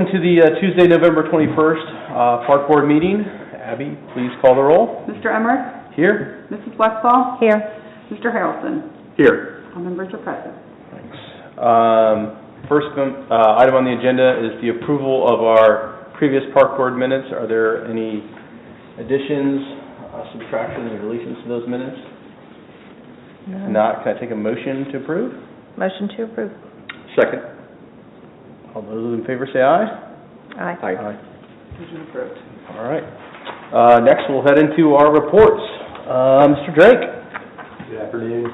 welcome to the Tuesday, November 21st Park Board meeting. Abby, please call the roll. Mr. Emmerich? Here. Mrs. Westfall? Here. Mr. Harrelson? Here. All members are present. Thanks. First item on the agenda is the approval of our previous Park Board minutes. Are there any additions, subtractions, or deletions to those minutes? If not, can I take a motion to approve? Motion to approve. Second. All those in favor say aye. Aye. Aye. Motion approved. All right. Next, we'll head into our reports. Mr. Drake. Good afternoon.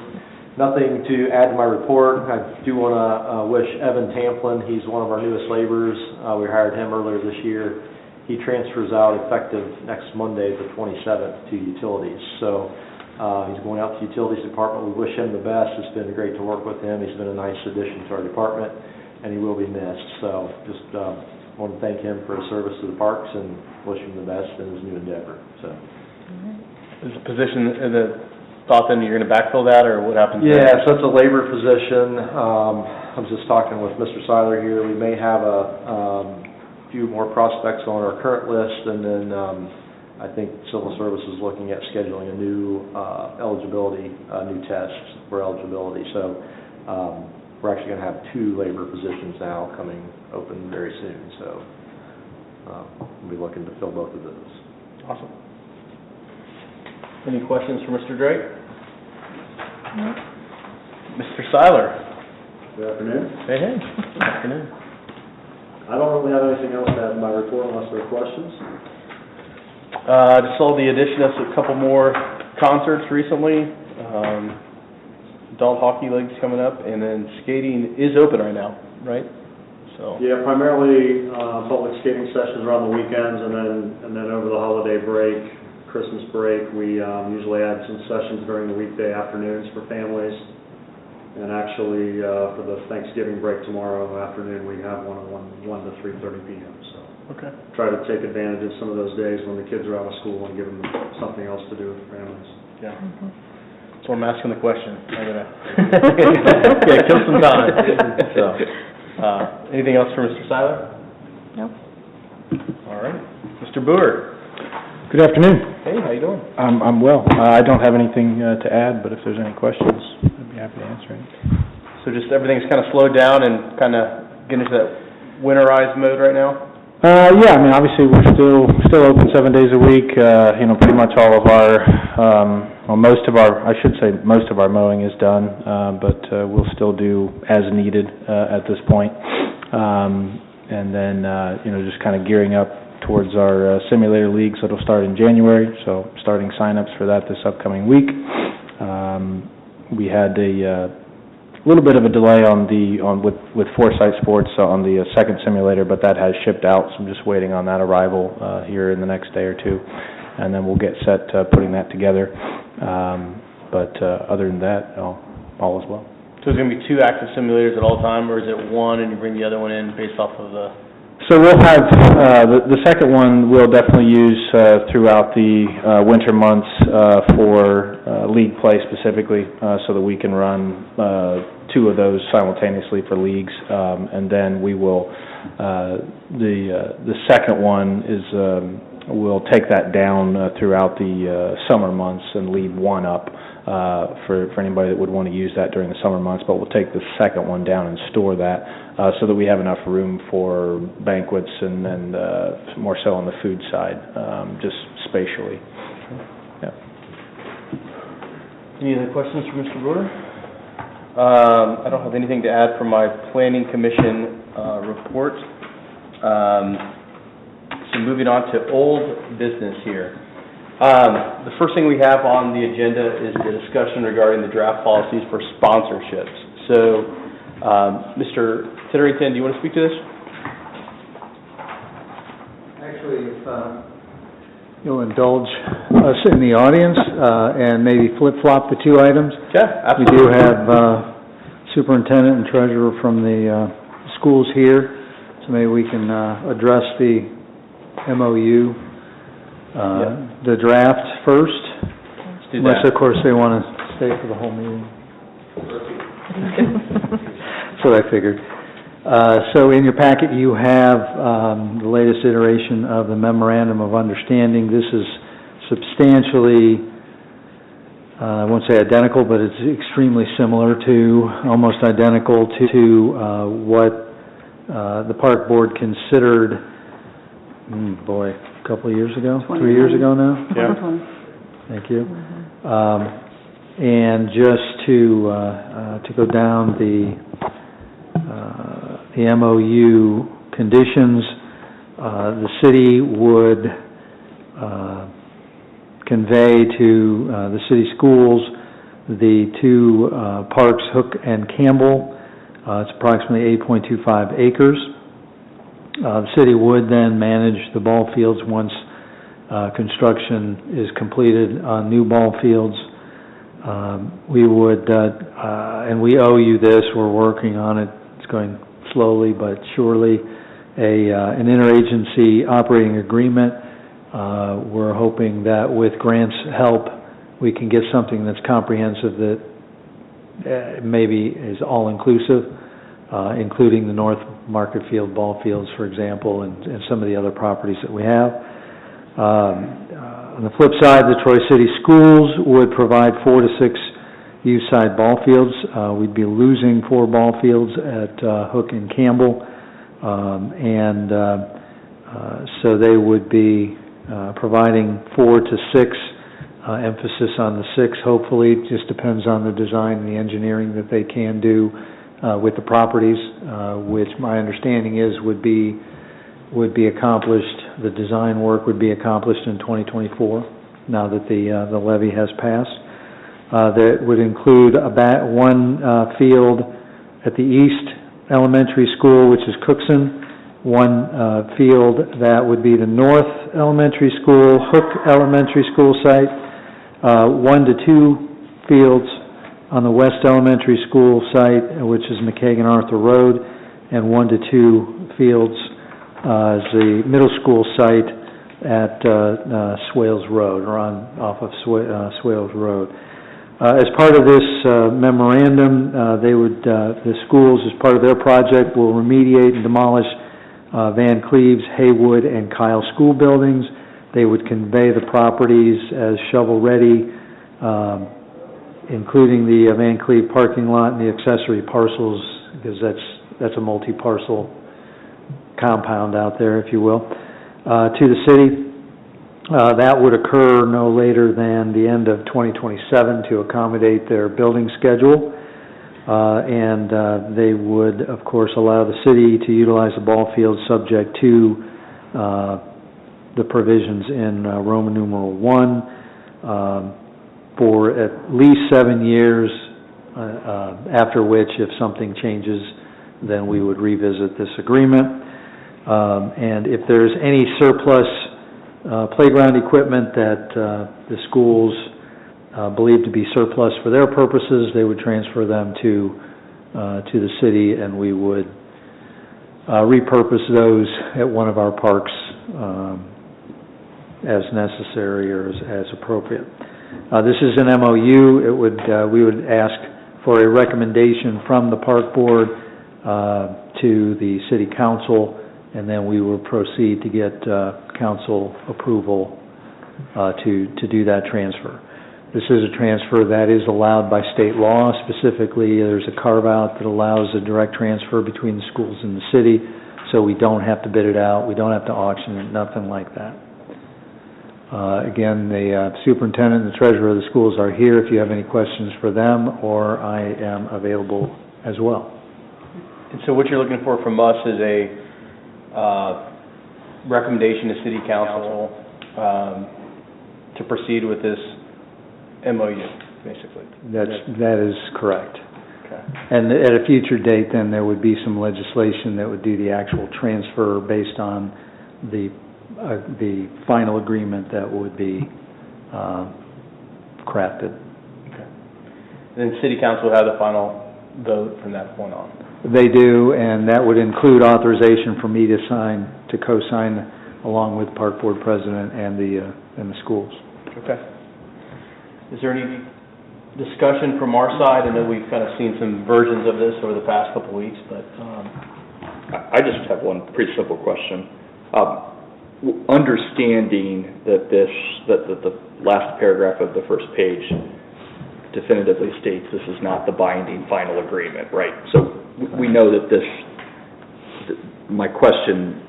Nothing to add to my report. I do want to wish Evan Tamplin, he's one of our newest laborers. We hired him earlier this year. He transfers out effective next Monday, the 27th, to utilities. So he's going out to the utilities department. We wish him the best. It's been great to work with him. He's been a nice addition to our department, and he will be missed. So just want to thank him for his service to the parks and wish him the best in his new endeavor. So. Is the position, the thought then you're going to backfill that, or what happens? Yeah, so it's a labor position. I was just talking with Mr. Seiler here. We may have a few more prospects on our current list, and then I think Civil Service is looking at scheduling a new eligibility, new test for eligibility. So we're actually going to have 2 labor positions now coming open very soon. So we'll be looking to fill both of those. Awesome. Any questions for Mr. Drake? No. Mr. Seiler. Good afternoon. Hey. Good afternoon. I don't really have anything else to add to my report unless there are questions. Just saw the addition of a couple more concerts recently. Adult hockey league's coming up, and then skating is open right now, right? So. Yeah, primarily public skating sessions around the weekends, and then over the holiday break, Christmas break, we usually add some sessions during the weekday afternoons for families. And actually, for the Thanksgiving break tomorrow afternoon, we have one at 1 to 3:30 p.m. So Okay. try to take advantage of some of those days when the kids are out of school and give them something else to do with their families. Yeah. So I'm asking the question. I'm gonna yeah, kill some time. So, anything else for Mr. Seiler? No. All right. Mr. Boer. Good afternoon. Hey, how you doing? I'm well. I don't have anything to add, but if there's any questions, I'd be happy to answer any. So just everything's kind of slowed down and kind of getting into that winterized mode right now? Yeah, I mean, obviously we're still open 7 days a week. Pretty much all of our, most of our mowing is done, but we'll still do as needed at this point. And then, just kind of gearing up towards our simulator leagues that'll start in January, so starting sign-ups for that this upcoming week. We had a little bit of a delay with Foresight Sports on the second simulator, but that has shipped out, so I'm just waiting on that arrival here in the next day or two, and then we'll get set putting that together. But other than that, all is well. So it's going to be 2 active simulators at all time, or is it one and you bring the other one in based off of the... So we'll have, the second one we'll definitely use throughout the winter months for league play specifically, so that we can run 2 of those simultaneously for leagues. And then we will, the second one is, we'll take that down throughout the summer months and leave 1 up for anybody that would want to use that during the summer months. But we'll take the second one down and store that so that we have enough room for banquets and more so on the food side, just spatially. Yeah. Any other questions for Mr. Brewer? I don't have anything to add from my Planning Commission report. So moving on to old business here. The first thing we have on the agenda is the discussion regarding the draft policies for sponsorships. So, Mr. Titterington, do you want to speak to this? Actually, if you'll indulge us in the audience and maybe flip-flop the 2 items. Yeah, absolutely. We do have superintendent and treasurer from the schools here, so maybe we can address the MOU, the draft first. Let's do unless, that. of course, they want to stay for the whole meeting. That's what I figured. So in your packet, you have the latest iteration of the memorandum of understanding. This is substantially, I won't say identical, but it's extremely similar to, almost identical to what the Park Board considered, a couple of years ago? 3 years ago now? Yeah. 2020. Thank you. And just to go down the MOU conditions, the city would convey to the city schools the two parks, Hook and Campbell. It's approximately 8.25 acres. The city would then manage the ball fields once construction is completed on new ball fields. We would, and we owe you this, we're working on it, it's going slowly but surely, an interagency operating agreement. We're hoping that with Grant's help, we can get something that's comprehensive that maybe is all-inclusive, including the North Market Field ball fields, for example, and some of the other properties that we have. On the flip side, the Troy City Schools would provide 4 to 6 youth-side ball fields. We'd be losing 4 ball fields at Hook and Campbell, so they would be providing 4 to 6, emphasis on the 6, hopefully. It just depends on the design and the engineering that they can do with the properties, which my understanding is would be accomplished, the design work would be accomplished in 2024, now that the levy has passed. That would include one field at the East Elementary School, which is Cookson, one field that would be the North Elementary School, Hook Elementary School site, 1 to 2 fields on the West Elementary School site, which is McKagan Arthur Road, and 1 to 2 fields as the middle school site at Swales Road, or off of Swales Road. As part of this memorandum, the schools, as part of their project, will remediate and demolish Van Cleve's, Haywood, and Kyle school buildings. They would convey the properties as shovel-ready, including the Van Cleve parking lot and the accessory parcels, because that's a multi-parcel compound out there, if you will, to the city. That would occur no later than the end of 2027 to accommodate their building schedule. And they would, of course, allow the city to utilize the ball field subject to the provisions in Roman numeral 1 for at least 7 years, after which, if something changes, then we would revisit this agreement. And if there's any surplus playground equipment that the schools believed to be surplus for their purposes, they would transfer them to the city, and we would repurpose those at one of our parks as necessary or as appropriate. This is an MOU. We would ask for a recommendation from the Park Board to the City Council, and then we will proceed to get council approval to do that transfer. This is a transfer that is allowed by state law. Specifically, there's a carve-out that allows a direct transfer between the schools and the city, so we don't have to bid it out, we don't have to auction it, nothing like that. Again, the superintendent and the treasurer of the schools are here if you have any questions for them, or I am available as well. And so what you're looking for from us is a recommendation to City Council to proceed with this MOU, basically. That is correct. Okay. And at a future date, then, there would be some legislation that would do the actual transfer based on the final agreement that would be crafted. Okay. And then City Council will have the final vote from that point on. They do, and that would include authorization for me to co-sign along with Park Board President and the schools. Okay. Is there any discussion from our side? I know we've kind of seen some versions of this over the past couple of weeks, but I just have one pretty simple question. Understanding that the last paragraph of the first page definitively states this is not the binding final agreement, right? So we know that my question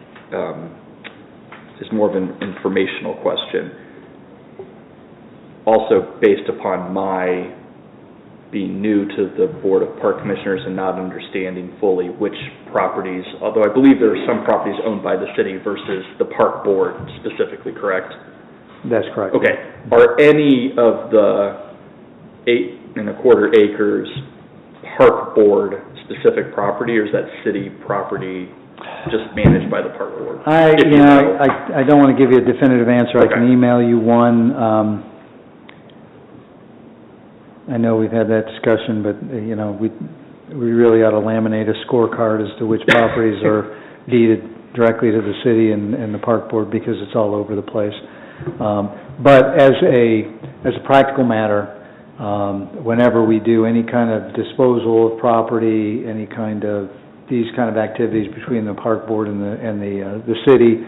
is more of an informational question. Also based upon my being new to the Board of Park Commissioners and not understanding fully which properties, although I believe there are some properties owned by the city versus the Park Board specifically, correct? That's correct. Okay. Are any of the 8.25 acres Park Board specific property, or is that city property just managed by the Park Board? I don't want to give you a definitive answer. I can Okay. email you one. I know we've had that discussion, but, we really ought to laminate a scorecard as to which properties are deeded directly to the city and the Park Board, because it's all over the place. But as a practical matter, whenever we do any kind of disposal of property, these kind of activities between the Park Board and the city,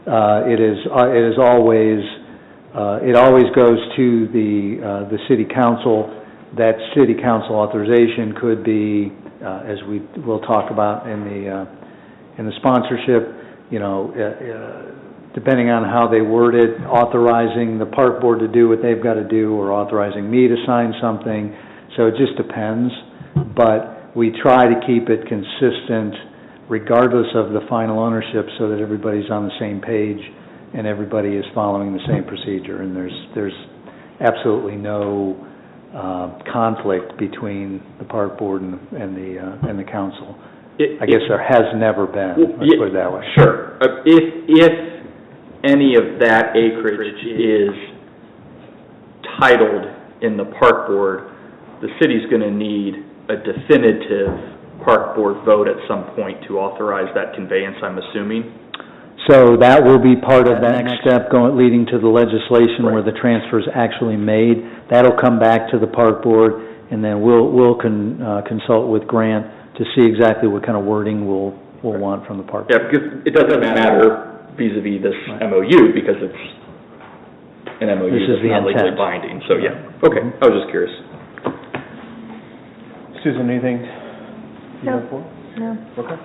it always goes to the city council. That city council authorization could be, as we'll talk about in the sponsorship, depending on how they word it, authorizing the Park Board to do what they've got to do, or authorizing me to sign something. So it just depends. But we try to keep it consistent regardless of the final ownership, so that everybody's on the same page and everybody is following the same procedure. And there's absolutely no conflict between the Park Board and the council. I guess there has never been, let's put it that way. Sure. If any of that acreage is titled in the Park Board, the city's going to need a definitive Park Board vote at some point to authorize that conveyance, I'm assuming? So that will be part of that next step leading to the legislation where the transfer is actually made. That'll come back to the Park Board, and then we'll consult with Grant to see exactly what kind of wording we'll want from the Park Board. Yeah, because it doesn't matter vis-a-vis this MOU, because it's an MOU that's not legally binding, so yeah. Okay, I was just curious. Susan, anything you No. have for? No. Okay.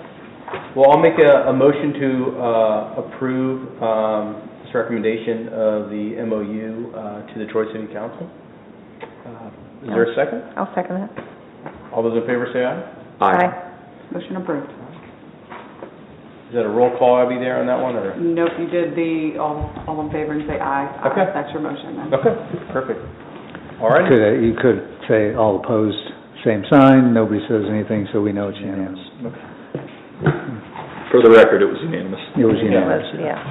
Well, I'll make a motion to approve this recommendation of the MOU to the Troy City Council. Is there a second? I'll second that. All those in favor say aye. Aye. Motion approved. Is that a roll call, Abby, there on that one, or? Nope, you did the all in favor and say aye. Aye. Okay. That's your motion then. Okay, perfect. All right. You could say all opposed, same sign, nobody says anything, so we know it's unanimous. For the record, it was unanimous. It was unanimous. Yeah.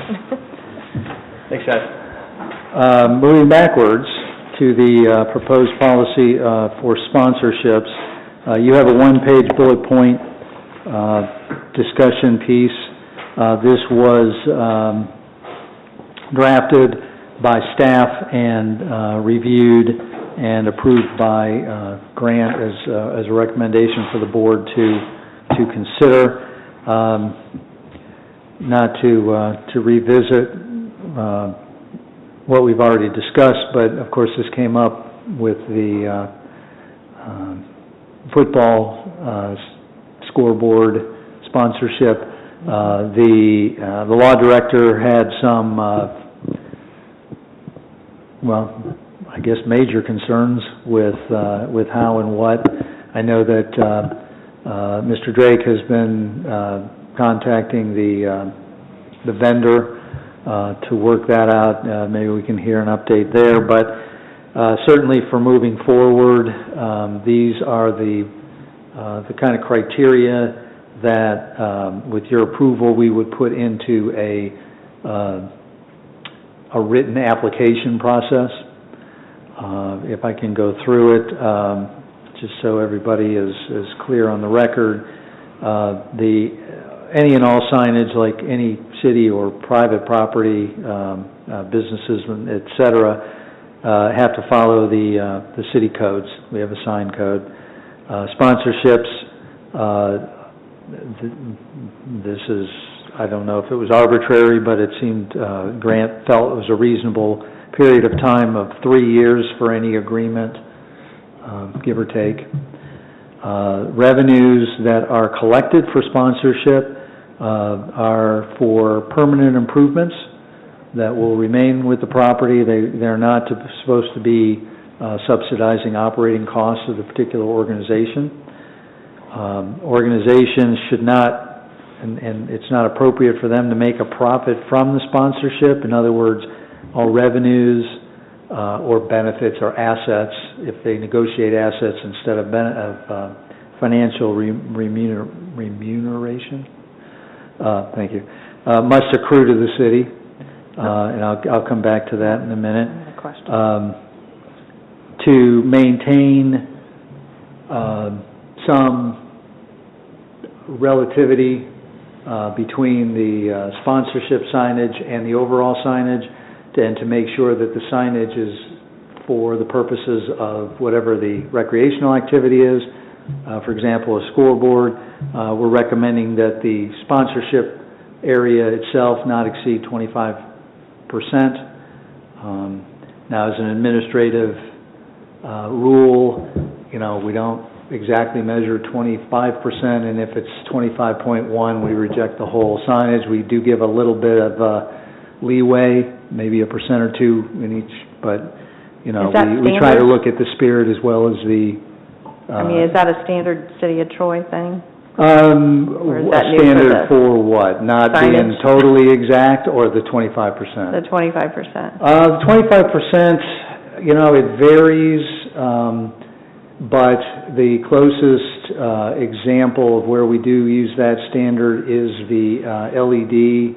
Thanks, guys. Moving backwards to the proposed policy for sponsorships, you have a one-page bullet point discussion piece. This was drafted by staff and reviewed and approved by Grant as a recommendation for the board to consider. Not to revisit what we've already discussed, but of course this came up with the football scoreboard sponsorship. The law director had some, I guess major concerns with how and what. I know that Mr. Drake has been contacting the vendor to work that out. Maybe we can hear an update there, but certainly for moving forward, these are the kind of criteria that, with your approval, we would put into a written application process. If I can go through it, just so everybody is clear on the record, any and all signage, like any city or private property, businesses, et cetera, have to follow the city codes. We have a sign code. Sponsorships this is, I don't know if it was arbitrary, but it seemed Grant felt it was a reasonable period of time of 3 years for any agreement, give or take. Revenues that are collected for sponsorship are for permanent improvements that will remain with the property. They're not supposed to be subsidizing operating costs of the particular organization. Organizations should not, and it's not appropriate for them to make a profit from the sponsorship. In other words, all revenues or benefits or assets, if they negotiate assets instead of financial remuneration, thank you, must accrue to the city, and I'll come back to that in a minute. I have a question. To maintain some relativity between the sponsorship signage and the overall signage, and to make sure that the signage is for the purposes of whatever the recreational activity is. For example, a scoreboard, we're recommending that the sponsorship area itself not exceed 25%. Now, as an administrative rule, we don't exactly measure 25%, and if it's 25.1, we reject the whole signage. We do give a little bit of leeway, maybe 1% or 2 in each, but, Is that we try to standard? look at the spirit as well as the... Is that a standard City of Troy thing? Or is that new for standard the for what? Not being signage? totally exact, or the 25%? The 25%? The 25%, it varies, but the closest example of where we do use that standard is the LED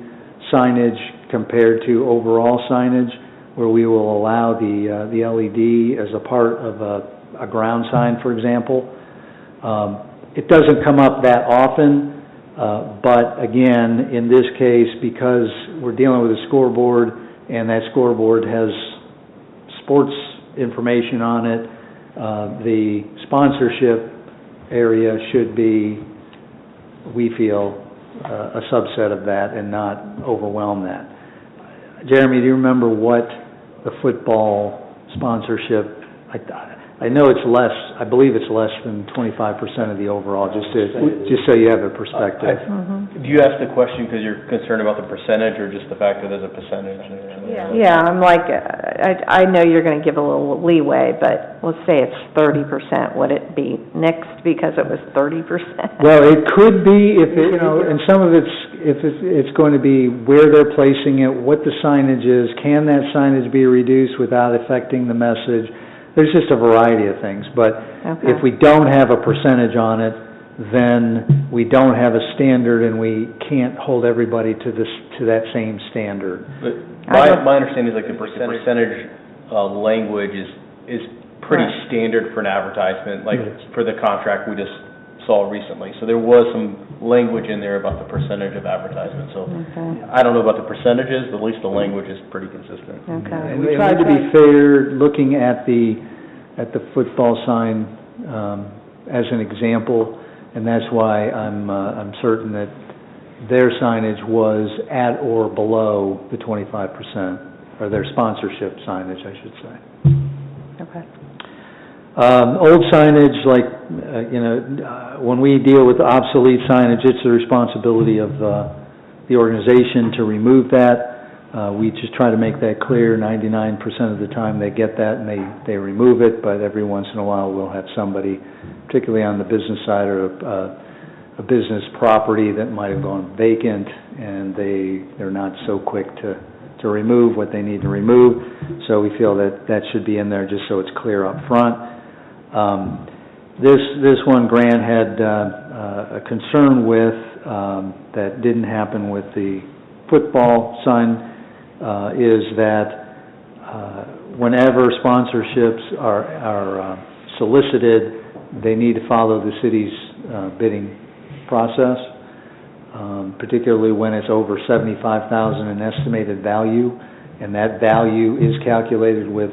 signage compared to overall signage, where we will allow the LED as a part of a ground sign, for example. It doesn't come up that often, but again, in this case, because we're dealing with a scoreboard, and that scoreboard has sports information on it, the sponsorship area should be, we feel, a subset of that and not overwhelm that. Jeremy, do you remember what the football sponsorship, I know it's less, I believe it's less than 25% of the overall, just so you have a perspective. Do you ask the question because you're concerned about the percentage, or just the fact that there's a percentage? Yeah, I'm like, I know you're going to give a little leeway, but let's say it's 30%. Would it be nixed because it was 30%? Well, it could be if it, and some of it's going to be where they're placing it, what the signage is, can that signage be reduced without affecting the message? There's just a variety of things, but if we don't have a percentage on it, then we don't have a standard, and we can't hold everybody to that same standard. But my understanding is like the percentage language is pretty standard for an advertisement, like for the contract we just saw recently. So there was some language in there about the percentage of advertisement. So I don't know about the percentages, but at least the language is pretty consistent. And we tried to be fair, looking at the football sign as an example, and that's why I'm certain that their signage was at or below the 25%, or their sponsorship signage, I should say. Okay. Old signage, like, when we deal with obsolete signage, it's the responsibility of the organization to remove that. We just try to make that clear. 99% of the time they get that and they remove it, but every once in a while we'll have somebody, particularly on the business side or a business property that might have gone vacant, and they're not so quick to remove what they need to remove. So we feel that should be in there just so it's clear up front. This one Grant had a concern with that didn't happen with the football sign, is that whenever sponsorships are solicited, they need to follow the city's bidding process, particularly when it's over $75,000 in estimated value, and that value is calculated with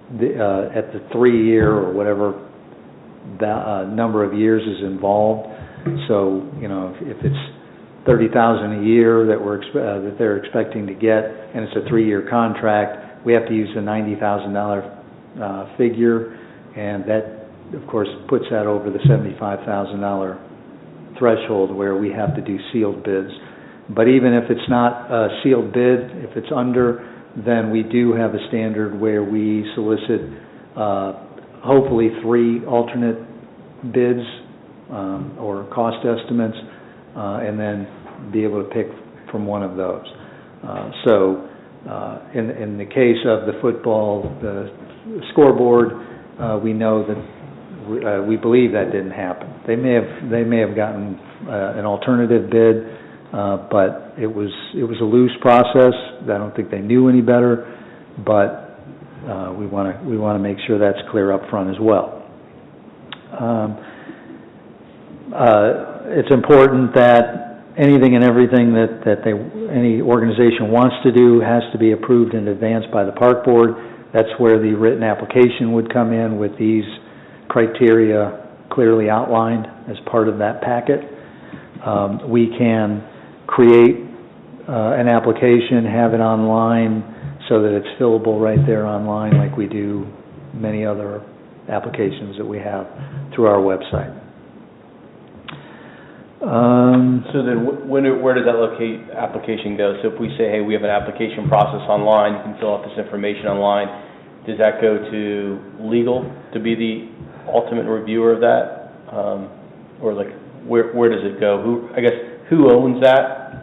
at the 3-year or whatever number of years is involved. So, if it's $30,000 a year that that they're expecting to get, and it's a 3-year contract, we have to use the $90,000 figure, and that, of course, puts that over the $75,000 threshold where we have to do sealed bids. But even if it's not a sealed bid, if it's under, then we do have a standard where we solicit hopefully 3 alternate bids or cost estimates, and then be able to pick from one of those. In the case of the football, the scoreboard, we know that we believe that didn't happen. They may have gotten an alternative bid, but it was a loose process. I don't think they knew any better, but we want to make sure that's clear up front as well. It's important that anything and everything that any organization wants to do has to be approved in advance by the park board. That's where the written application would come in with these criteria clearly outlined as part of that packet. We can create an application, have it online so that it's fillable right there online like we do many other applications that we have through our website. So then, where does that application go? So if we say, hey, we have an application process online, you can fill out this information online, does that go to legal to be the ultimate reviewer of that? Or like, where does it go? Who owns that?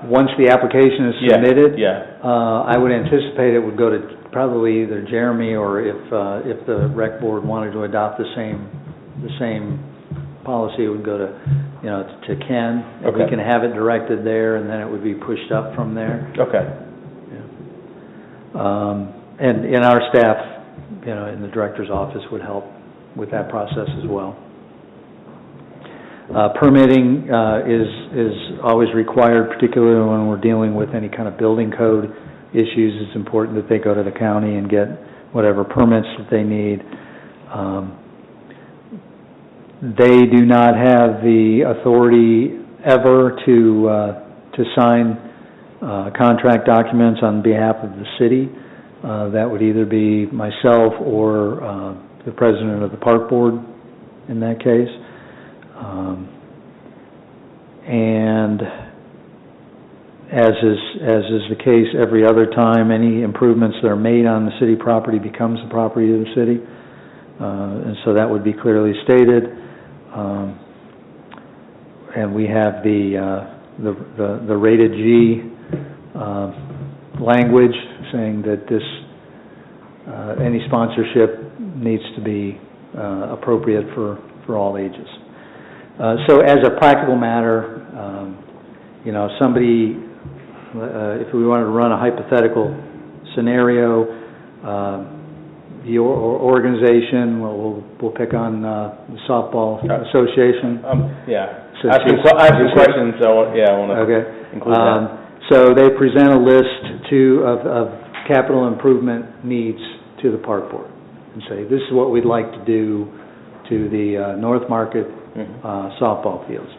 Once the application is submitted? Yeah. I would anticipate it would go to probably either Jeremy, or if the rec board wanted to adopt the same policy, it would go to Ken. And we can have it directed there, and then it would be pushed up from there. Okay. Yeah. And our staff, in the director's office would help with that process as well. Permitting is always required, particularly when we're dealing with any kind of building code issues. It's important that they go to the county and get whatever permits that they need. They do not have the authority ever to sign contract documents on behalf of the city. That would either be myself or the president of the park board in that case. And as is the case every other time, any improvements that are made on the city property becomes the property of the city. And so that would be clearly stated. And we have the rated G language saying that any sponsorship needs to be appropriate for all ages. So as a practical matter, somebody, if we wanted to run a hypothetical scenario, your organization, we'll pick on the softball association. I have some questions, so I want to include that. So they present a list of capital improvement needs to the park board and say, this is what we'd like to do to the North Market softball fields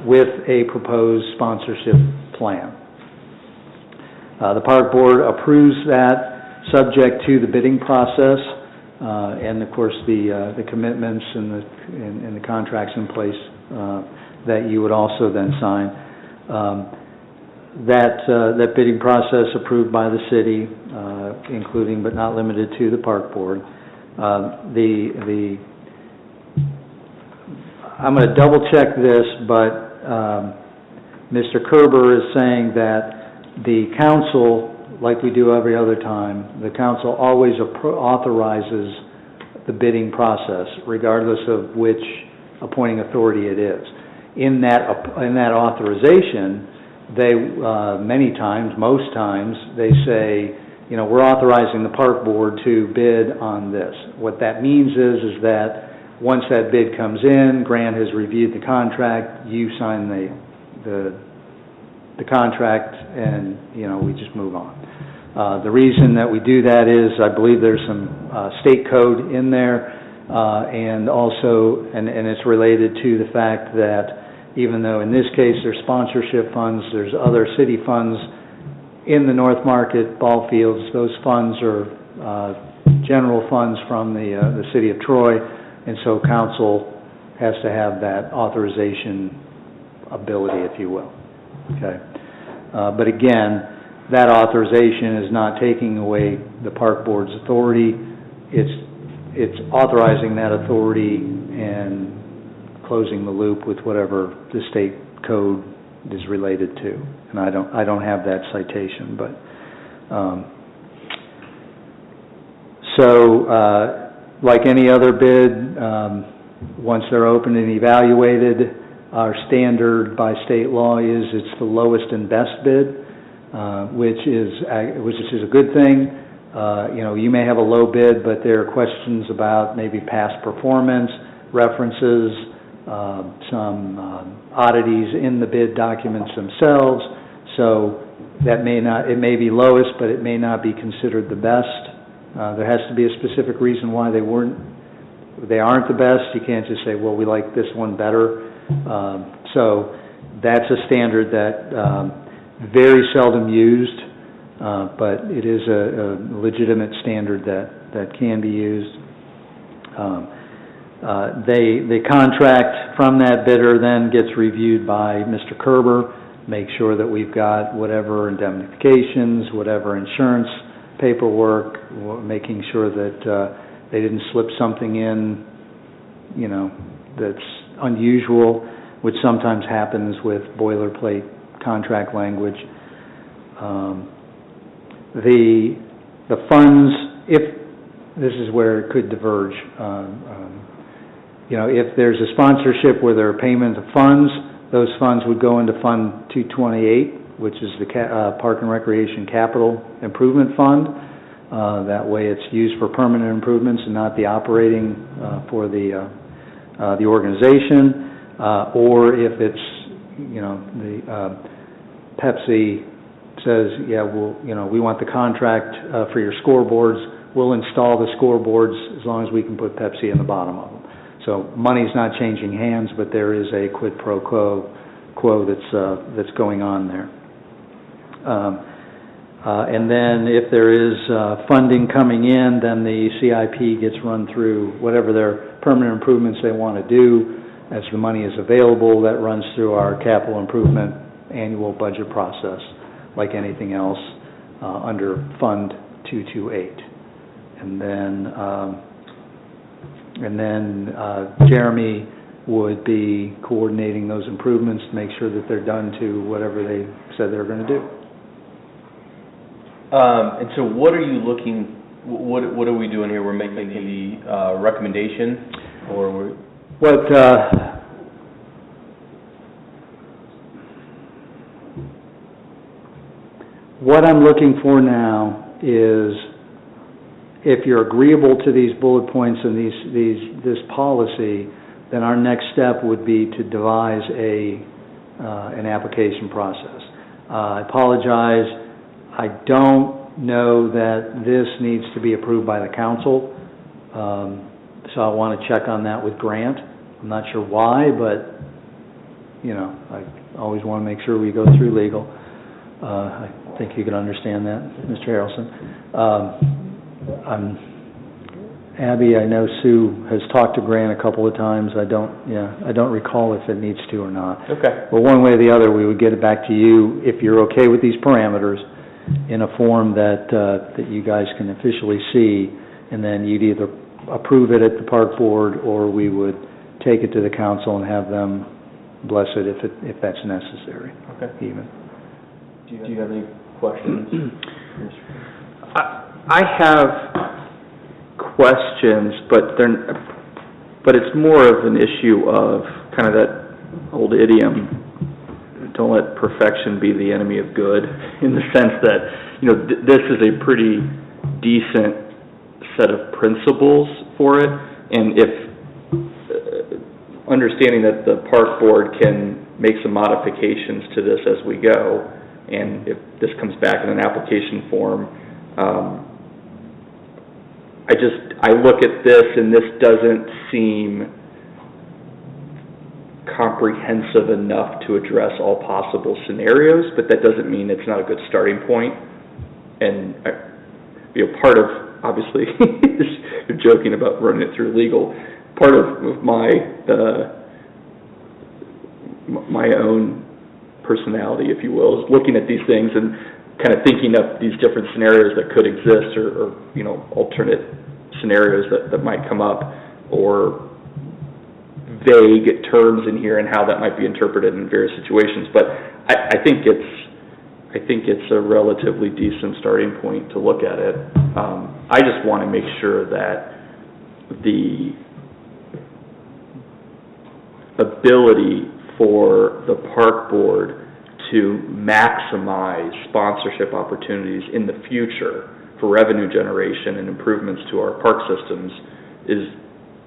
with a proposed sponsorship plan. The park board approves that subject to the bidding process and, of course, the commitments and the contracts in place that you would also then sign. That bidding process approved by the city, including but not limited to the park board. I'm going to double check this, but Mr. Kerber is saying that the council, like we do every other time, the council always authorizes the bidding process, regardless of which appointing authority it is. In that authorization, they many times, most times, they say, we're authorizing the park board to bid on this. What that means is that once that bid comes in, Grant has reviewed the contract, you sign the contract, and we just move on. The reason that we do that is I believe there's some state code in there and also, and it's related to the fact that even though in this case there's sponsorship funds, there's other city funds in the North Market ball fields. Those funds are general funds from the city of Troy, and so council has to have that authorization ability, if you will. Okay. But again, that authorization is not taking away the park board's authority. It's authorizing that authority and closing the loop with whatever the state code is related to. And I don't have that citation, but like any other bid, once they're open and evaluated, our standard by state law is it's the lowest and best bid, which is a good thing. You may have a low bid, but there are questions about maybe past performance, references, some oddities in the bid documents themselves. So it may be lowest, but it may not be considered the best. There has to be a specific reason why they aren't the best. You can't just say, well, we like this one better. So that's a standard that very seldom used, but it is a legitimate standard that can be used. The contract from that bidder then gets reviewed by Mr. Kerber, make sure that we've got whatever indemnifications, whatever insurance paperwork, making sure that they didn't slip something in, that's unusual, which sometimes happens with boilerplate contract language. The funds, if this is where it could diverge, if there's a sponsorship where there are payment of funds, those funds would go into Fund 228, which is the Park and Recreation Capital Improvement Fund. That way it's used for permanent improvements and not the operating for the organization. Or if it's, the Pepsi says, yeah, we want the contract for your scoreboards, we'll install the scoreboards as long as we can put Pepsi in the bottom of them. So money's not changing hands, but there is a quid pro quo that's going on there. And then if there is funding coming in, then the CIP gets run through whatever their permanent improvements they want to do. As the money is available, that runs through our capital improvement annual budget process, like anything else, under Fund 228. And then Jeremy would be coordinating those improvements to make sure that they're done to whatever they said they were going to do. And so what are you what are we doing here? We're making the recommendation, or we're... What I'm looking for now is, if you're agreeable to these bullet points and this policy, then our next step would be to devise an application process. I apologize, I don't know that this needs to be approved by the council, so I want to check on that with Grant. I'm not sure why, but, I always want to make sure we go through legal. I think you can understand that, Mr. Harrelson. Abby, I know Sue has talked to Grant a couple of times. I don't recall if it needs to or not. Okay. But one way or the other, we would get it back to you if you're okay with these parameters in a form that you guys can officially see, and then you'd either approve it at the park board, or we would take it to the council and have them bless it if that's necessary. Okay. Even. Do you have any questions? I have questions, but it's more of an issue of kind of that old idiom, don't let perfection be the enemy of good, in the sense that, this is a pretty decent set of principles for it, and if, understanding that the park board can make some modifications to this as we go, and if this comes back in an application form, I look at this and this doesn't seem comprehensive enough to address all possible scenarios, but that doesn't mean it's not a good starting point. And, part of, obviously, you're joking about running it through legal, part of my own personality, if you will, is looking at these things and kind of thinking of these different scenarios that could exist or alternate scenarios that might come up, or vague terms in here and how that might be interpreted in various situations. But I think it's a relatively decent starting point to look at it. I just want to make sure that the ability for the park board to maximize sponsorship opportunities in the future for revenue generation and improvements to our park systems is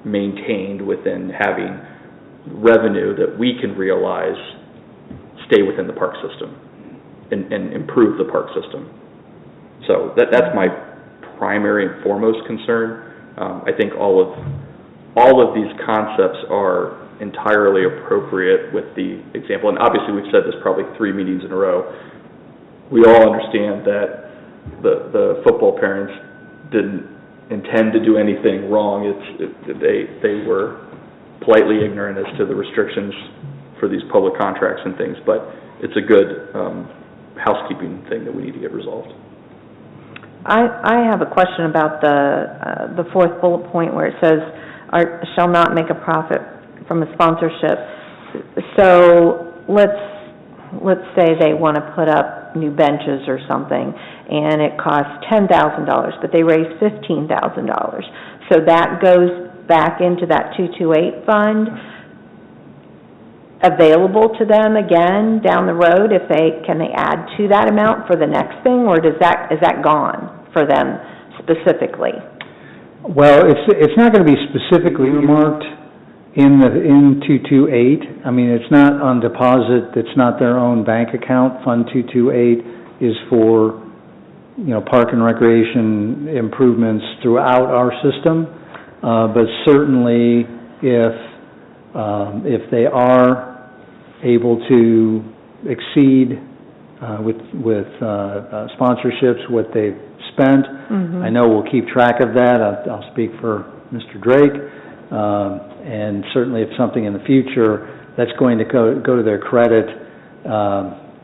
maintained within having revenue that we can realize stay within the park system and improve the park system. So that's my primary and foremost concern. I think all of these concepts are entirely appropriate with the example, and obviously we've said this probably 3 meetings in a row. We all understand that the football parents didn't intend to do anything wrong. They were politely ignorant as to the restrictions for these public contracts and things, but it's a good housekeeping thing that we need to get resolved. I have a question about the fourth bullet point where it says, shall not make a profit from a sponsorship. So let's say they want to put up new benches or something, and it costs $10,000, but they raise $15,000. So that goes back into that 228 fund, available to them again down the road if can they add to that amount for the next thing, or is that gone for them specifically? Well, it's not going to be specifically earmarked in 228. I mean, it's not on deposit. It's not their own bank account. Fund 228 is for, park and recreation improvements throughout our system. But certainly, if they are able to exceed with sponsorships what they've spent, I know we'll keep track of that. I'll speak for Mr. Drake. And certainly if something in the future, that's going to go to their credit.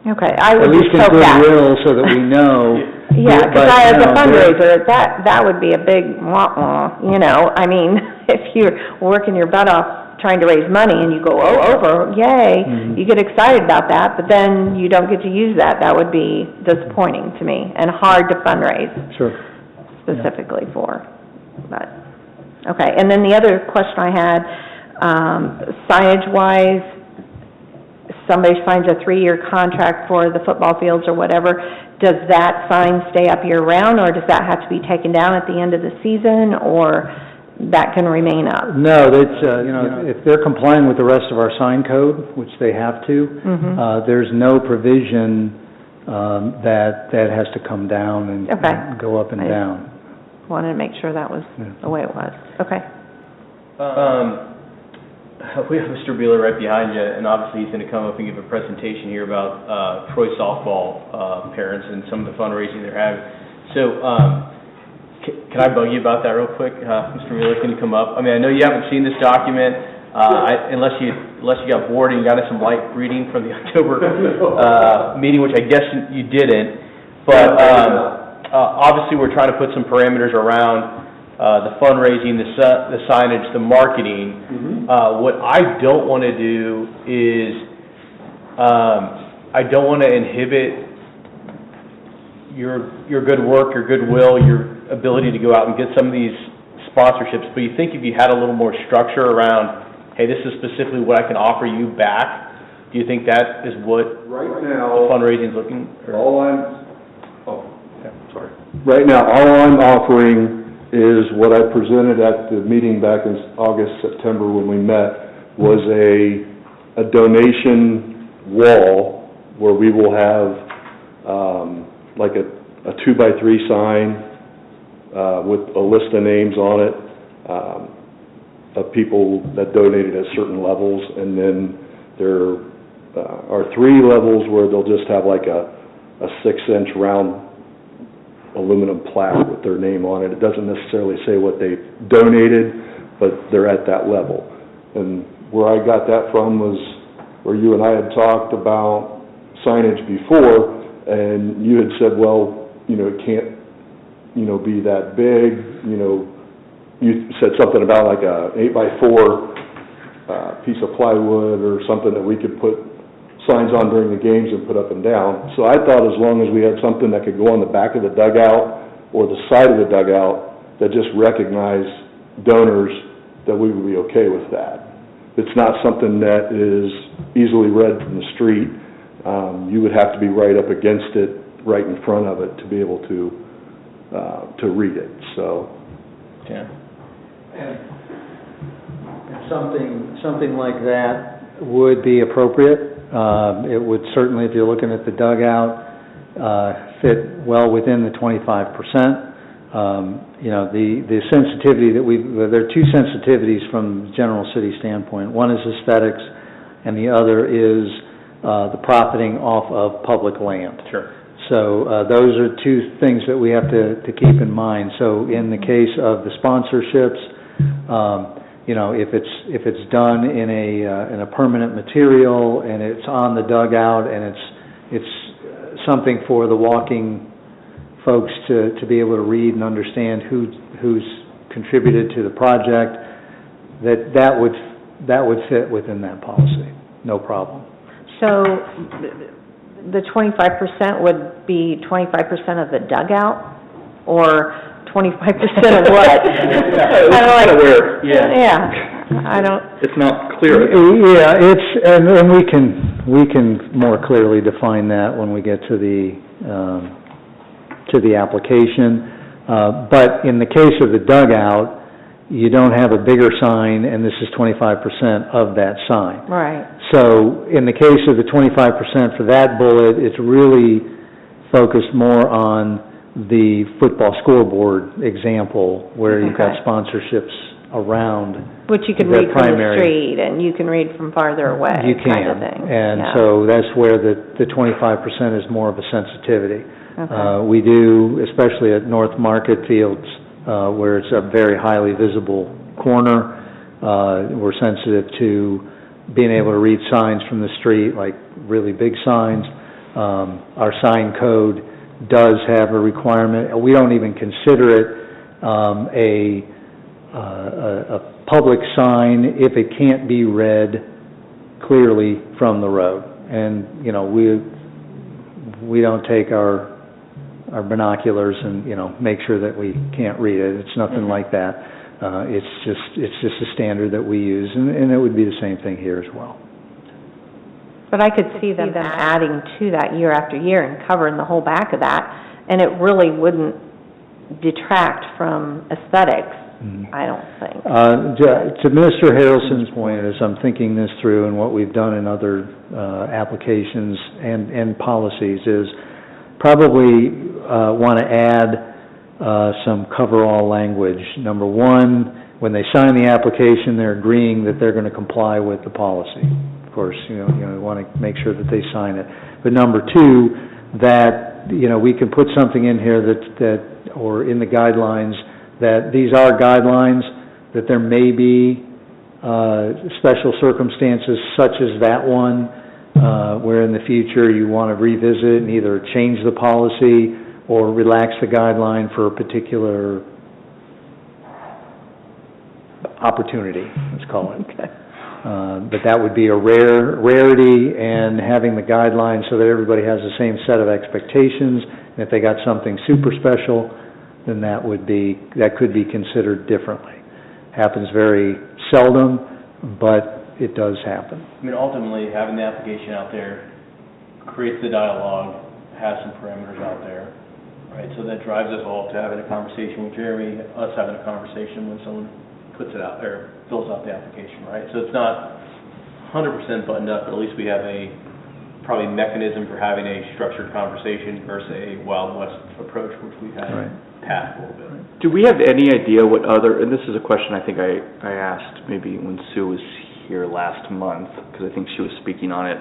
Okay, I would at least in hope that. goodwill, so that we know. Yeah, because as a fundraiser, that would be a big I mean, if you're working your butt off trying to raise money and you go over, yay, you get excited about that, but then you don't get to use that. That would be disappointing to me and hard to fundraise. Sure. Specifically for, but, okay. And then the other question I had, signage-wise, somebody signs a 3-year contract for the football fields or whatever, does that sign stay up year-round, or does that have to be taken down at the end of the season, or that can remain up? No, that's, if they're complying with the rest of our sign code, which they have to, there's no provision that has to come down and go up and down. Wanted to make sure that was the way it was. Okay. We have Mr. Beeler right behind you, and obviously he's going to come up and give a presentation here about Troy softball parents and some of the fundraising they're having. So, can I bug you about that real quick, Mr. Beeler? Can you come up? I mean, I know you haven't seen this document, unless you got bored and you got us some light reading from the October meeting, which I guess you didn't. But obviously, we're trying to put some parameters around the fundraising, the signage, the marketing. What I don't want to do is, I don't want to inhibit your good work, your goodwill, your ability to go out and get some of these sponsorships. But you think if you had a little more structure around, hey, this is specifically what I can offer you back, do you think that is what right now fundraising is looking? Right now, all I'm offering is what I presented at the meeting back in August, September when we met, was a donation wall where we will have like a 2x3 sign with a list of names on it, of people that donated at certain levels, and then there are 3 levels where they'll just have like a 6-inch round aluminum plaque with their name on it. It doesn't necessarily say what they donated, but they're at that level. And where I got that from was where you and I had talked about signage before, and you had said, well, it can't, be that big, you said something about like a 8x4 piece of plywood or something that we could put signs on during the games and put up and down. So I thought as long as we had something that could go on the back of the dugout or the side of the dugout that just recognized donors, that we would be okay with that. It's not something that is easily read from the street. You would have to be right up against it, right in front of it, to be able to read it, so. Yeah. And something like that would be appropriate. It would certainly, if you're looking at the dugout, fit well within the 25%. The sensitivity there are 2 sensitivities from the general city standpoint. One is aesthetics, and the other is the profiting off of public land. Sure. So those are 2 things that we have to keep in mind. So in the case of the sponsorships, if it's done in a permanent material and it's on the dugout and it's something for the walking folks to be able to read and understand who's contributed to the project, that would fit within that policy, no problem. So the 25% would be 25% of the dugout, or 25% of what? Yeah, I don't. It's not clear. Yeah, and we can more clearly define that when we get to the application. But in the case of the dugout, you don't have a bigger sign, and this is 25% of that sign. Right. So in the case of the 25% for that bullet, it's really focused more on the football scoreboard example, where you've got sponsorships around. Which you can read from the street, and you can read from farther away, You can, kind of thing. and so that's where the 25% is more of a sensitivity. Okay. We do, especially at North Market Fields, where it's a very highly visible corner, we're sensitive to being able to read signs from the street, like really big signs. Our sign code does have a requirement. We don't even consider it a public sign if it can't be read clearly from the road. And, we don't take our binoculars and, make sure that we can't read it. It's nothing like that. It's just a standard that we use, and it would be the same thing here as well. But I could see them adding to that year after year and covering the whole back of that, and it really wouldn't detract from aesthetics, I don't think. To Minister Harrelson's point, as I'm thinking this through and what we've done in other applications and policies, is probably want to add some cover-all language. Number one, when they sign the application, they're agreeing that they're going to comply with the policy. Of course, you want to make sure that they sign it. But number two, that, we can put something in here that or in the guidelines, that these are guidelines, that there may be special circumstances such as that one, where in the future you want to revisit and either change the policy or relax the guideline for a particular opportunity, let's call it. Okay. But that would be a rarity, and having the guidelines so that everybody has the same set of expectations, and if they got something super special, then that could be considered differently. Happens very seldom, but it does happen. I mean, ultimately, having the application out there creates the dialogue, has some parameters out there, right? So that drives us all to having a conversation with Jeremy, us having a conversation when someone puts it out there, fills out the application, right? So it's not 100% buttoned up, but at least we have a probably mechanism for having a structured conversation versus a Wild West approach, which we've had Right. past a little bit. Do we have any idea what other, and this is a question I think I asked maybe when Sue was here last month, because I think she was speaking on it.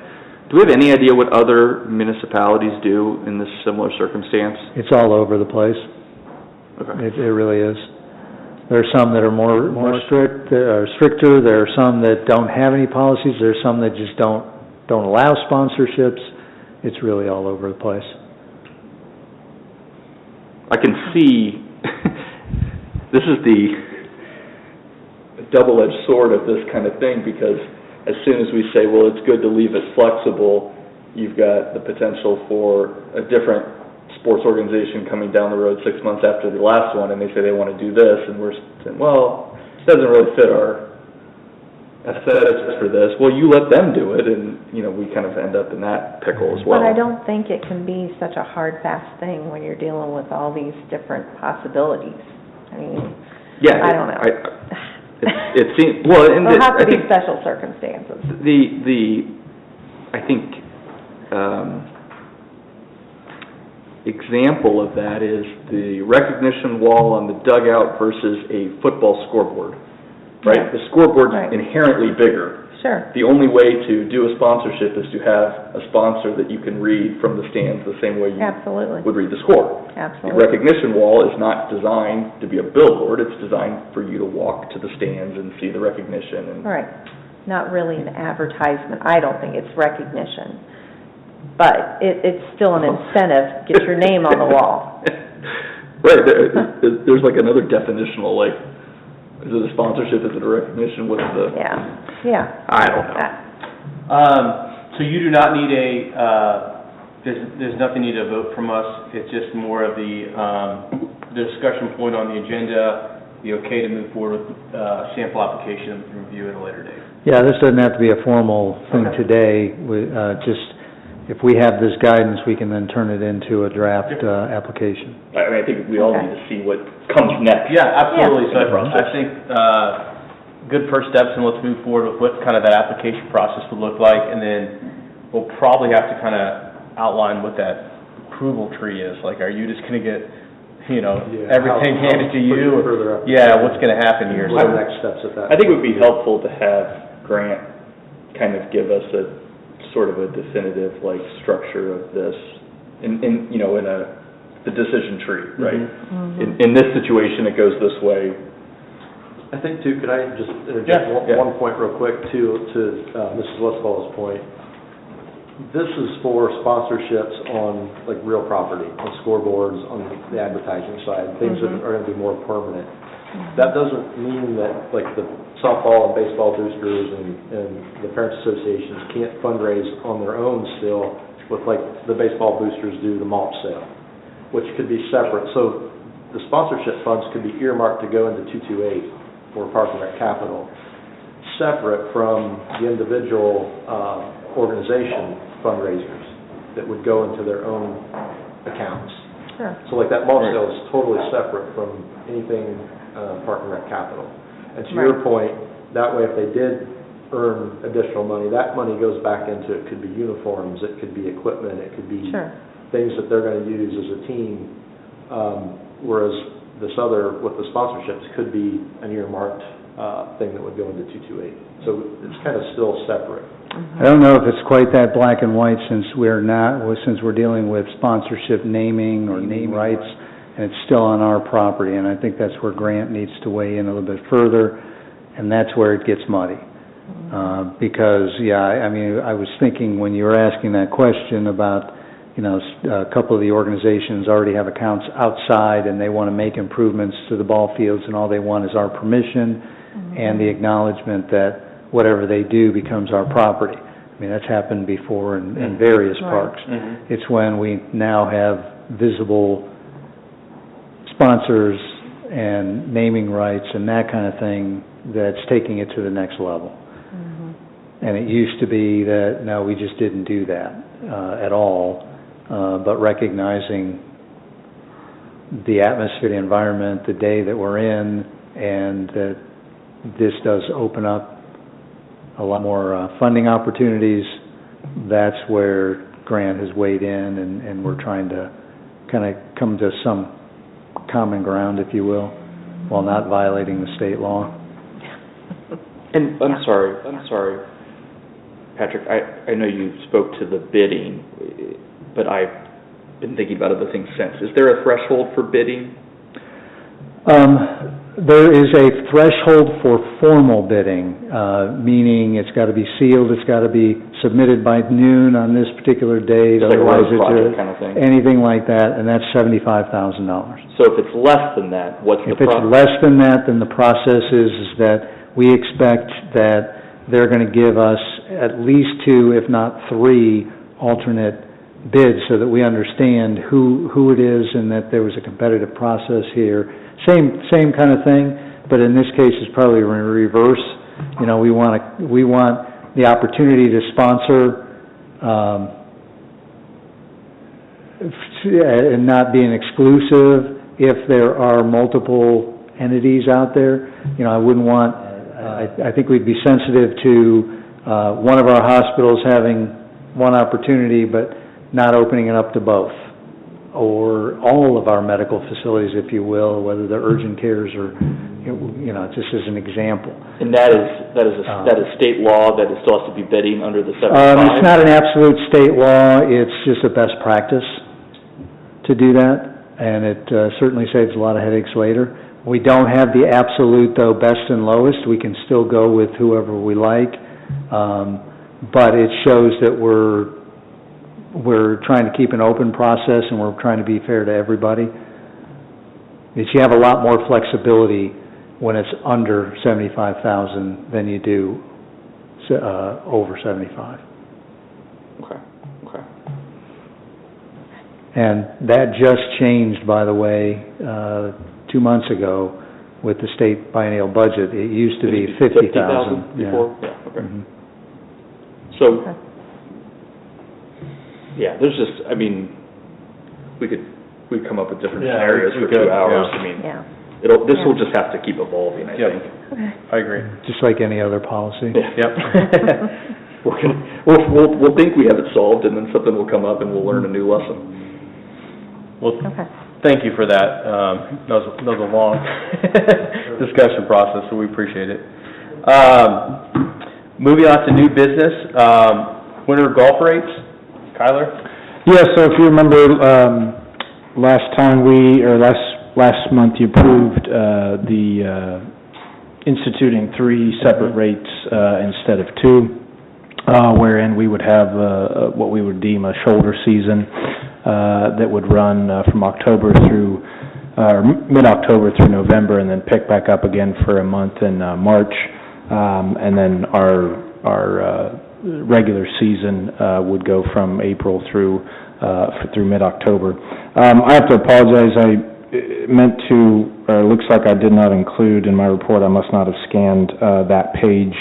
Do we have any idea what other municipalities do in this similar circumstance? It's all over the place. Okay. It really is. There are some that are more stricter, there are some that don't have any policies, there are some that just don't allow sponsorships. It's really all over the place. I can see, this is the double-edged sword of this kind of thing, because as soon as we say, well, it's good to leave it flexible, you've got the potential for a different sports organization coming down the road 6 months after the last one, and they say they want to do this, and we're saying, well, it doesn't really fit our aesthetics for this. Well, you let them do it, and, we kind of end up in that pickle as well. But I don't think it can be such a hard, fast thing when you're dealing with all these different possibilities. I mean, Yeah, I don't know. It seems, well, and There'll have I to be think special circumstances. I think, example of that is the recognition wall on the dugout versus a football scoreboard, right? Yeah. The scoreboard's Right. inherently bigger. Sure. The only way to do a sponsorship is to have a sponsor that you can read from the stands the same way you Absolutely. would read the score. The Absolutely. recognition wall is not designed to be a billboard, it's designed for you to walk to the stands and see the recognition and... Right. Not really an advertisement. I don't think it's recognition. But it's still an incentive, get your name on the wall. Right, there's like another definitional, like, is it a sponsorship, is it a recognition, what's the... Yeah. I don't know. So you do not need there's nothing you need to vote from us, it's just more of the discussion point on the agenda, be okay to move forward with sample application and review at a later date. Yeah, this doesn't have to be a formal thing Okay. today. If we have this guidance, we can then turn it into a draft application. I think we all Okay. need to see what comes next. Yeah, absolutely. Yeah. So I think, good first steps, and let's move forward with what kind of that application process would look like, and then we'll probably have to kind of outline what that approval tree is. Like, are you just gonna get, everything how- handed to push you? it further up. Yeah, what's gonna happen here? What are the So, next steps at that? I think it would be helpful to have Grant kind of give us a sort of a definitive, like, structure of this in the decision tree, right? In this situation, it goes this way. I think too, could I just interject Yeah. one point real quick to Mrs. Westfall's point? This is for sponsorships on like real property, on scoreboards, on the advertising side, things that are gonna be more permanent. That doesn't mean that like the softball and baseball boosters and the parents associations can't fundraise on their own still with like the baseball boosters do the mulch sale, which could be separate. So the sponsorship funds could be earmarked to go into 228 for Park and Rec Capital, separate from the individual organization fundraisers that would go into their own accounts. Sure. So like that mulch sale is totally separate from anything Park and Rec Capital. And to your Right. point, that way if they did earn additional money, that money goes back into, it could be uniforms, it could be equipment, it could be Sure. things that they're going to use as a team, whereas this other, with the sponsorships, could be an earmarked thing that would go into 228. So it's kind of still separate. I don't know if it's quite that black and white since we're dealing with sponsorship naming or name rights, and it's still on our property, and I think that's where Grant needs to weigh in a little bit further, and that's where it gets muddy. Because, I was thinking when you were asking that question about, a couple of the organizations already have accounts outside and they want to make improvements to the ball fields and all they want is our permission and the acknowledgement that whatever they do becomes our property. I mean, that's happened before in various Right. parks. It's when we now have visible sponsors and naming rights and that kind of thing that's taking it to the next level. And it used to be that, no, we just didn't do that at all, but recognizing the atmosphere, the environment, the day that we're in, and that this does open up a lot more funding opportunities that's where Grant has weighed in, and we're trying to kind of come to some common ground, if you will, while not violating the state law. And I'm sorry, Patrick, I know you spoke to the bidding, but I've been thinking about other things since. Is there a threshold for bidding? There is a threshold for formal bidding, meaning it's got to be sealed, it's got to be submitted by noon on this particular date, It's like a otherwise road project kind of thing? anything like that, and that's $75,000. So if it's less than that, what's the If it's process? less than that, then the process is that we expect that they're going to give us at least 2, if not 3, alternate bids so that we understand who it is and that there was a competitive process here. Same kind of thing, but in this case, it's probably in reverse. You know, we want the opportunity to sponsor, and not being exclusive if there are multiple entities out there. You know, I wouldn't want, I think we'd be sensitive to one of our hospitals having one opportunity, but not opening it up to both, or all of our medical facilities, if you will, whether they're urgent cares or, you know, just as an example. And that is state law, that it still has to be bidding under the 75? It's not an absolute state law, it's just a best practice to do that, and it certainly saves a lot of headaches later. We don't have the absolute, though, best and lowest. We can still go with whoever we like, but it shows that we're trying to keep an open process, and we're trying to be fair to everybody. But you have a lot more flexibility when it's under 75,000 than you do over 75. Okay. And that just changed, by the way, 2 months ago with the state biennial budget. It used to be 50,000. before? Yeah, okay. Mhm. So, yeah, there's just, I mean, we'd come up with different Yeah, scenarios we for could, 2 hours. yeah. I mean, Yeah. this will just have to keep evolving, I Yep. think. I agree. Just like any other policy. Yep. We'll think we have it solved, and then something will come up, and we'll learn a new lesson. Well, Okay. thank you for that. That was a long discussion process, so we appreciate it. Moving on to new business, winter golf rates. Kyler? Yeah, so if you remember, last month you approved instituting 3 separate rates instead of 2, wherein we would have what we would deem a shoulder season that would run from October through, mid-October through November, and then pick back up again for a month in March, and then our regular season would go from April through mid-October. I have to apologize, I meant to, or it looks like I did not include in my report, I must not have scanned that page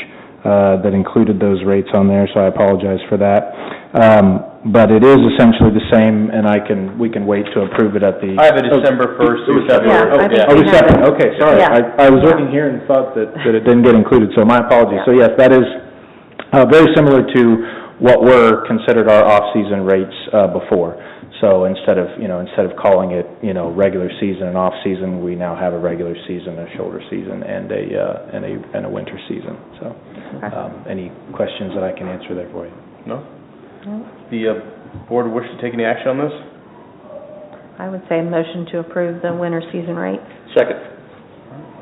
that included those rates on there, so I apologize for that. But it is essentially the same, and we can wait to approve it at the... I have a December 1st through February. Yeah, I think Oh, we have separate, it. okay, sorry. Yeah. I was looking here and thought that it didn't get included, so my apologies. So yes, that is very similar to what were considered our off-season rates before. So instead of calling it, regular season and off-season, we now have a regular season, a shoulder season, and a winter season. So, any questions that I can answer there for you? No? The board wish to take any action on this? I would say motion to approve the winter season rate. Second.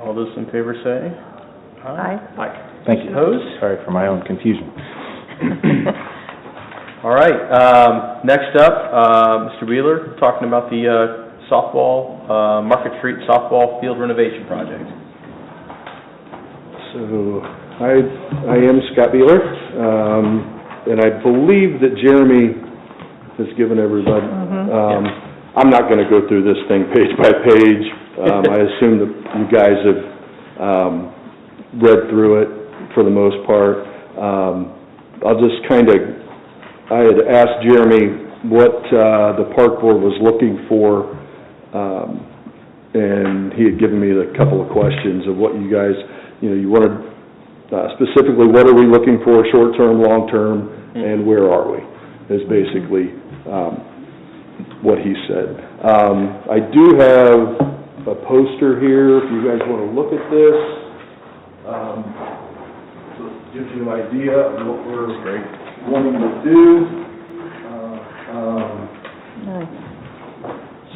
All those in favor say Aye. Aye. Thank you. Opposed? Sorry for my own confusion. All right, next up, Mr. Wheeler, talking about the Market Street softball field renovation project. So, I am Scott Beeler, and I believe that Jeremy has given everybody, I'm not gonna go through this thing page by page. I assume that you guys have, read through it for the most part. I'll just I had asked Jeremy what, the park board was looking for, and he had given me a couple of questions of what you guys, you wanted, specifically, what are we looking for, short-term, long-term, and where are we, is basically, what he said. I do have a poster here, if you guys want to look at this. So it gives you an idea of what we're wanting to do.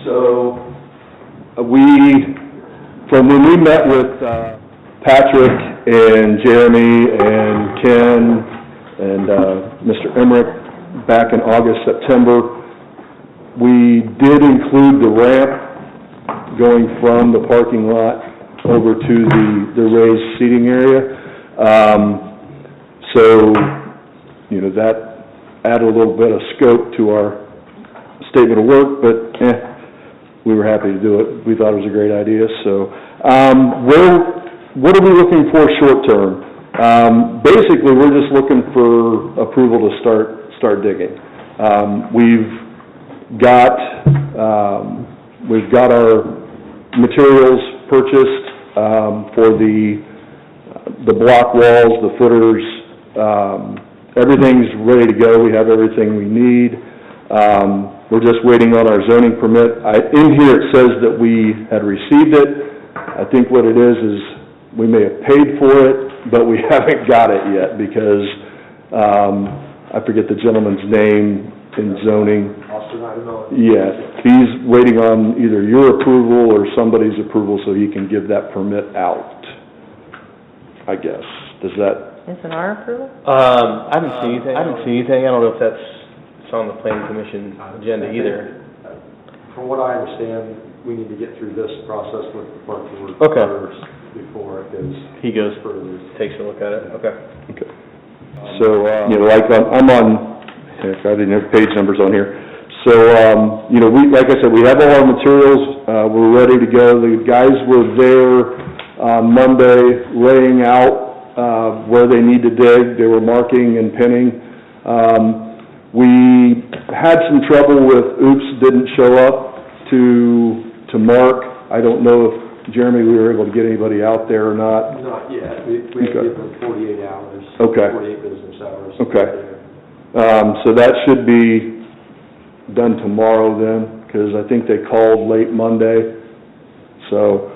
So, from when we met with Patrick and Jeremy and Ken and Mr. Emmerich back in August, September, we did include the ramp going from the parking lot over to the raised seating area. So, you know, that added a little bit of scope to our statement of work, but we were happy to do it. We thought it was a great idea, so. What are we looking for short term? Basically, we're just looking for approval to start digging. We've got our materials purchased for the block walls, the footers, everything's ready to go. We have everything we need. We're just waiting on our zoning permit. In here it says that we had received it. I think what it is we may have paid for it, but we haven't got it yet because I forget the gentleman's name in zoning. Austin, I don't know. Yeah, he's waiting on either your approval or somebody's approval so he can give that permit out, I guess. Does that? Is it our approval? I haven't seen anything. I don't know if it's on the planning commission agenda either. From what I understand, we need to get through this process with the park board Okay. first before it goes He goes, further. takes a look at it, okay. Okay. So, you know, like, I'm on, heck, I didn't have page numbers on here. So, you know, like I said, we have all our materials, we're ready to go. The guys were there on Monday laying out, where they need to dig. They were marking and pinning. We had some trouble with didn't show up to mark. I don't know if, Jeremy, we were able to get anybody out there or not. Not yet. We have to give them 48 hours. Okay. 48 business hours. Okay. So that should be done tomorrow then, because I think they called late Monday. So,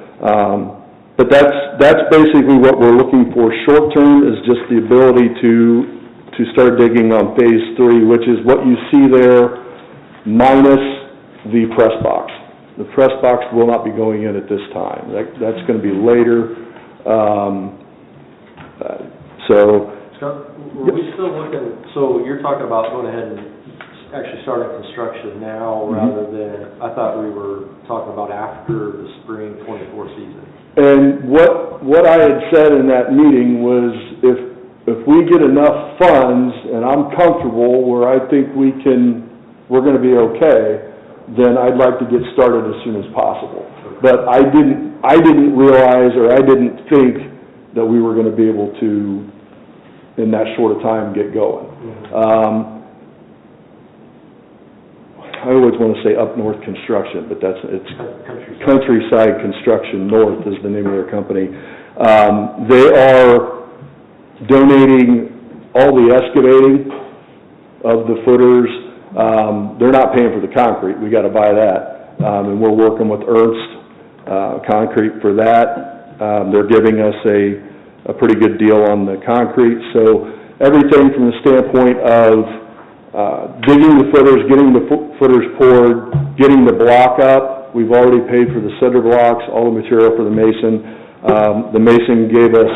but that's basically what we're looking for. Short term is just the ability to start digging on phase 3, which is what you see there minus the press box. The press box will not be going in at this time. That's going to be later. Scott, were we still looking, so you're talking about going ahead and actually starting construction now rather than, I thought we were talking about after the spring 24 season. And what I had said in that meeting was if we get enough funds and I'm comfortable where I think we're going to be okay, then I'd like to get started as soon as possible. But I didn't realize, or I didn't think that we were going to be able to, in that short of time, get going. I always want to say Up North Construction, but it's Countryside Construction North is the name of their company. They are donating all the excavating of the footers. They're not paying for the concrete, we got to buy that. And we're working with Ernst Concrete for that. They're giving us a pretty good deal on the concrete. So everything from the standpoint of digging the footers, getting the footers poured, getting the block up. We've already paid for the cinder blocks, all the material for the mason. The mason gave us,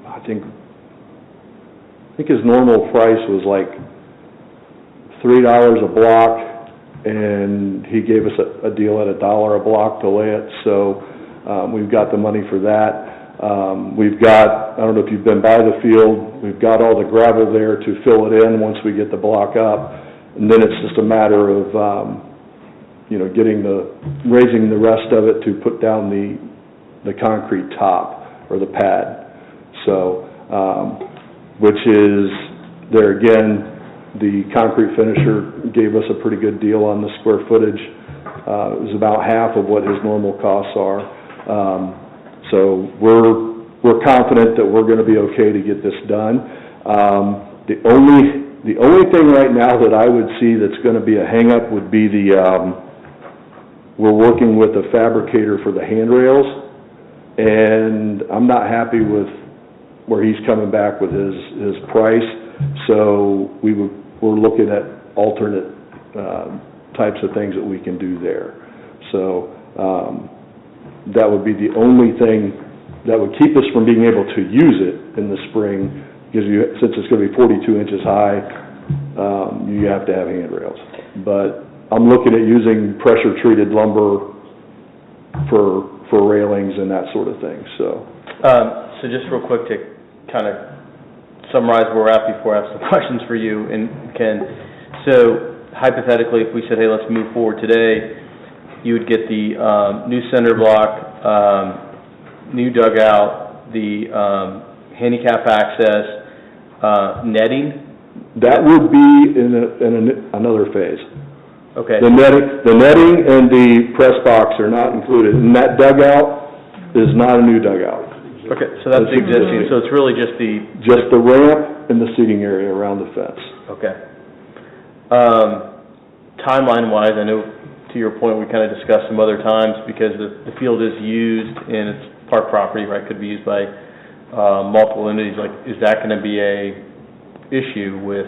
I think his normal price was like $3 a block, and he gave us a deal at $1 a block to lay it. So we've got the money for that. We've got, I don't know if you've been by the field, we've got all the gravel there to fill it in once we get the block up. And then it's just a matter of, you know, raising the rest of it to put down the concrete top or the pad. So, which is, there again, the concrete finisher gave us a pretty good deal on the square footage. It was about half of what his normal costs are. So we're confident that we're going to be okay to get this done. The only thing right now that I would see that's gonna be a hangup would be we're working with a fabricator for the handrails, and I'm not happy with where he's coming back with his price, so we're looking at alternate, types of things that we can do there. So, that would be the only thing that would keep us from being able to use it in the spring, because since it's gonna be 42 inches high, you have to have handrails. But I'm looking at using pressure-treated lumber for railings and that sort of thing, so. So just real quick to kind of summarize where we're at before I have some questions for you and Ken. So hypothetically, if we said, hey, let's move forward today, you would get the new cinder block, new dugout, the handicap access, netting? That would be in another phase. Okay. The netting and the press box are not included, and that dugout is not a new dugout. Okay, so that's the existing, so it's really just Just the ramp and the seating area around the fence. Okay. Timeline-wise, I know, to your point, we kind of discussed some other times, because the field is used and it's park property, right, could be used by multiple entities, like, is that going to be a issue with,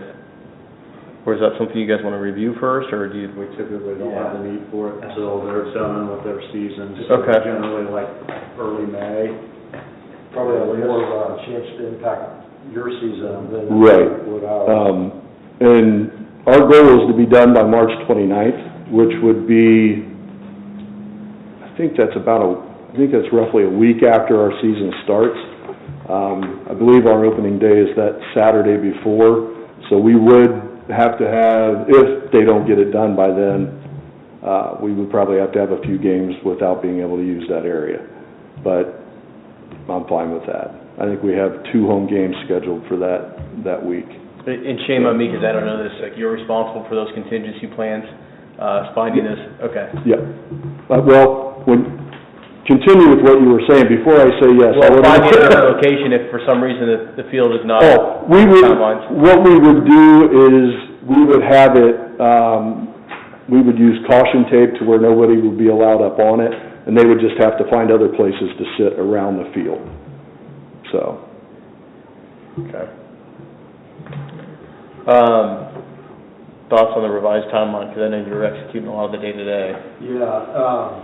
or is that something you guys want to review first, or do you? We typically don't have the need for it until they're done with their seasons. Okay. Generally like early May. Probably have more of a chance to impact your season than Right. would ours. And our goal is to be done by March 29th, which would be, I think that's roughly a week after our season starts. I believe our opening day is that Saturday before, so we would have to have, if they don't get it done by then, we would probably have to have a few games without being able to use that area. But I'm fine with that. I think we have 2 home games scheduled for that week. And shame on me, because I don't know this, like, you're responsible for those contingency plans, finding this, okay. Yeah. Well, continue with what you were saying before I say yes. Well, finding a different location if for some reason the field is not timelines. What we would do is, we would have it, we would use caution tape to where nobody would be allowed up on it, and they would just have to find other places to sit around the field, so. Okay. Thoughts on the revised timeline, because I know you're executing a lot of the day-to-day. Yeah,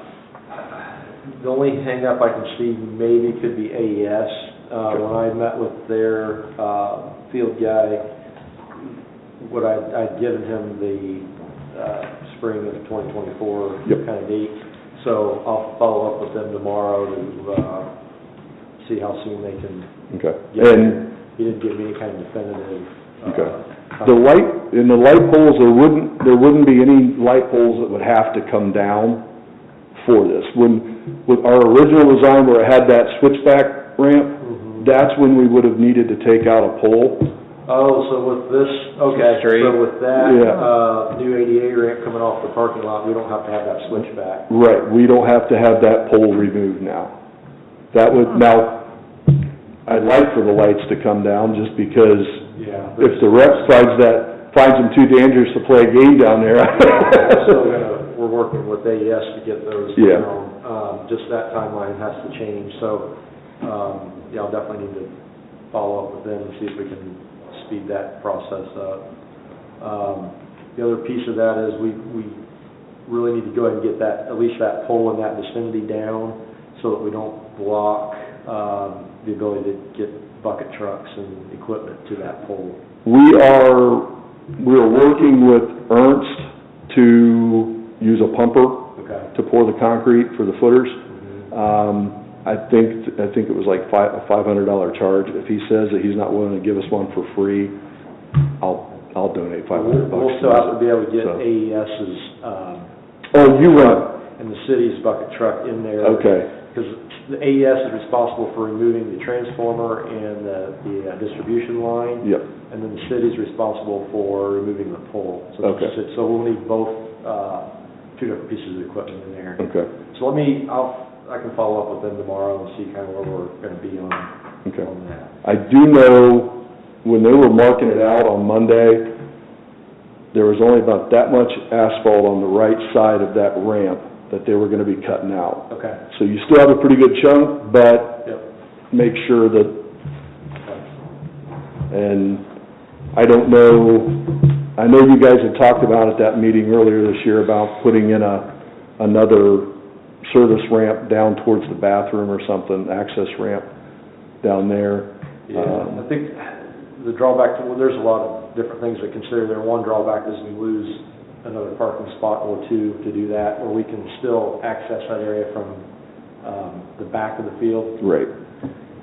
the only hang-up I can see maybe could be AES. When I met with their field guy, I'd given him the spring of 2024 Yep. kind of date. So I'll follow up with them tomorrow to see how soon they can Okay. get And, it. He didn't give me any kind of definitive. okay. The light poles, there wouldn't be any light poles that would have to come down for this. With our original design where it had that switchback ramp, that's when we would have needed to take out a pole. Oh, so with this, okay, Straight. so with that, Yeah. new ADA ramp coming off the parking lot, we don't have to have that switchback. Right, we don't have to have that pole removed now. That would, now, I'd like for the lights to come down, just because Yeah. if the rep finds them too dangerous to play a game down there. We're working with AES to get those Yeah. down. Just that timeline has to change, so, yeah, I'll definitely need to follow up with them and see if we can speed that process up. The other piece of that is we really need to go ahead and get that, at least that pole in that vicinity down, so that we don't block, the ability to get bucket trucks and equipment to that pole. We're working with Ernst to use a pumper Okay. to pour the concrete for the footers. I think it was like a $500 charge. If he says that he's not willing to give us one for free, I'll donate $500. We'll still have to be able to get So. AES's, Oh, you went, and the city's bucket truck in there. okay, Because the AES is responsible for removing the transformer and the distribution line. yep, And then the city's responsible for removing the pole. So Okay. So we'll need both, 2 different pieces of equipment in there. okay, So I can follow up with them tomorrow and see kind of where we're gonna be on okay. that. I do know when they were marking it out on Monday, there was only about that much asphalt on the right side of that ramp that they were gonna be cutting out. Okay. So you still have a pretty good chunk, but Yep. make sure that, and I don't know, I know you guys had talked about at that meeting earlier this year about putting in another service ramp down towards the bathroom or something, access ramp down there. Yeah, I think the drawback, well, there's a lot of different things to consider there. One drawback is we lose another parking spot or two to do that, or we can still access that area from the back of the field. Right,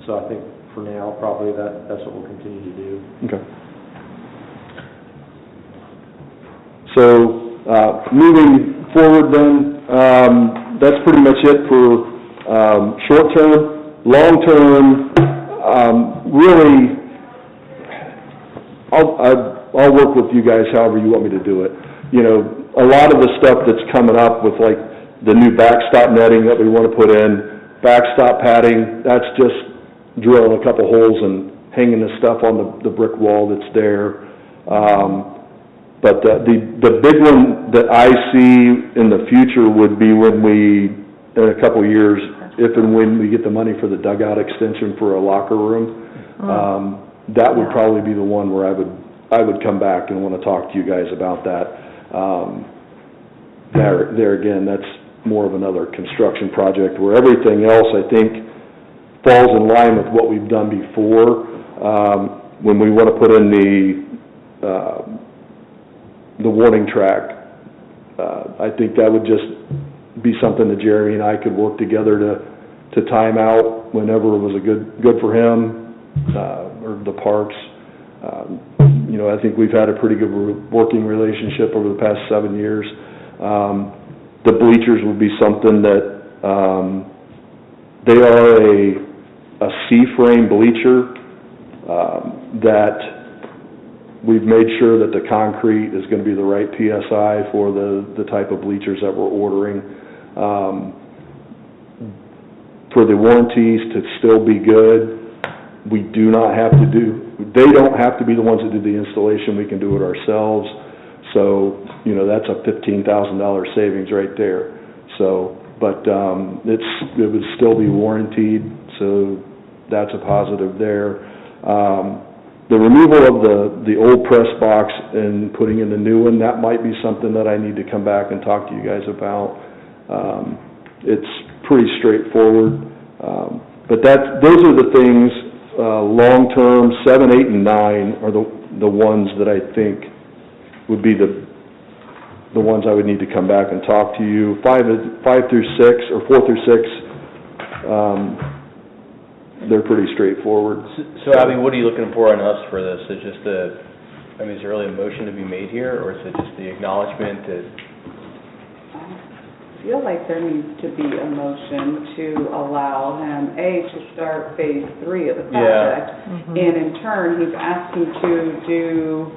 So I think for now, probably that's what we'll continue to do. okay. So, moving forward then, that's pretty much it for, short term. Long term, really, I'll work with you guys however you want me to do it. You know, a lot of the stuff that's coming up with like the new backstop netting that we want to put in, backstop padding, that's just drilling a couple holes and hanging the stuff on the brick wall that's there. But the big one that I see in the future would be when we, in a couple of years, if and when we get the money for the dugout extension for a locker room, that would probably be the one where I would come back and want to talk to you guys about that. There again, that's more of another construction project, where everything else, I think, falls in line with what we've done before. When we want to put in the warning track, I think that would just be something that Jeremy and I could work together to time out whenever it was good for him, or the parks. You know, I think we've had a pretty good working relationship over the past 7 years. The bleachers would be something that, they are a C-frame bleacher, that we've made sure that the concrete is gonna be the right PSI for the type of bleachers that we're ordering. For the warranties to still be good, we do not have to they don't have to be the ones that do the installation, we can do it ourselves. So, you know, that's a $15,000 savings right there. So, but, it would still be warranted, so that's a positive there. The removal of the old press box and putting in the new one, that might be something that I need to come back and talk to you guys about. It's pretty straightforward, but those are the things, long-term, 7, 8, and 9 are the ones that I think would be the ones I would need to come back and talk to you. 5 through 6, or 4 through 6, they're pretty straightforward. So Abby, what are you looking for on us for this? Is just is there really a motion to be made here, or is it just the acknowledgement that? I feel like there needs to be a motion to allow him, to start phase 3 of the project. And in turn, he's asking to do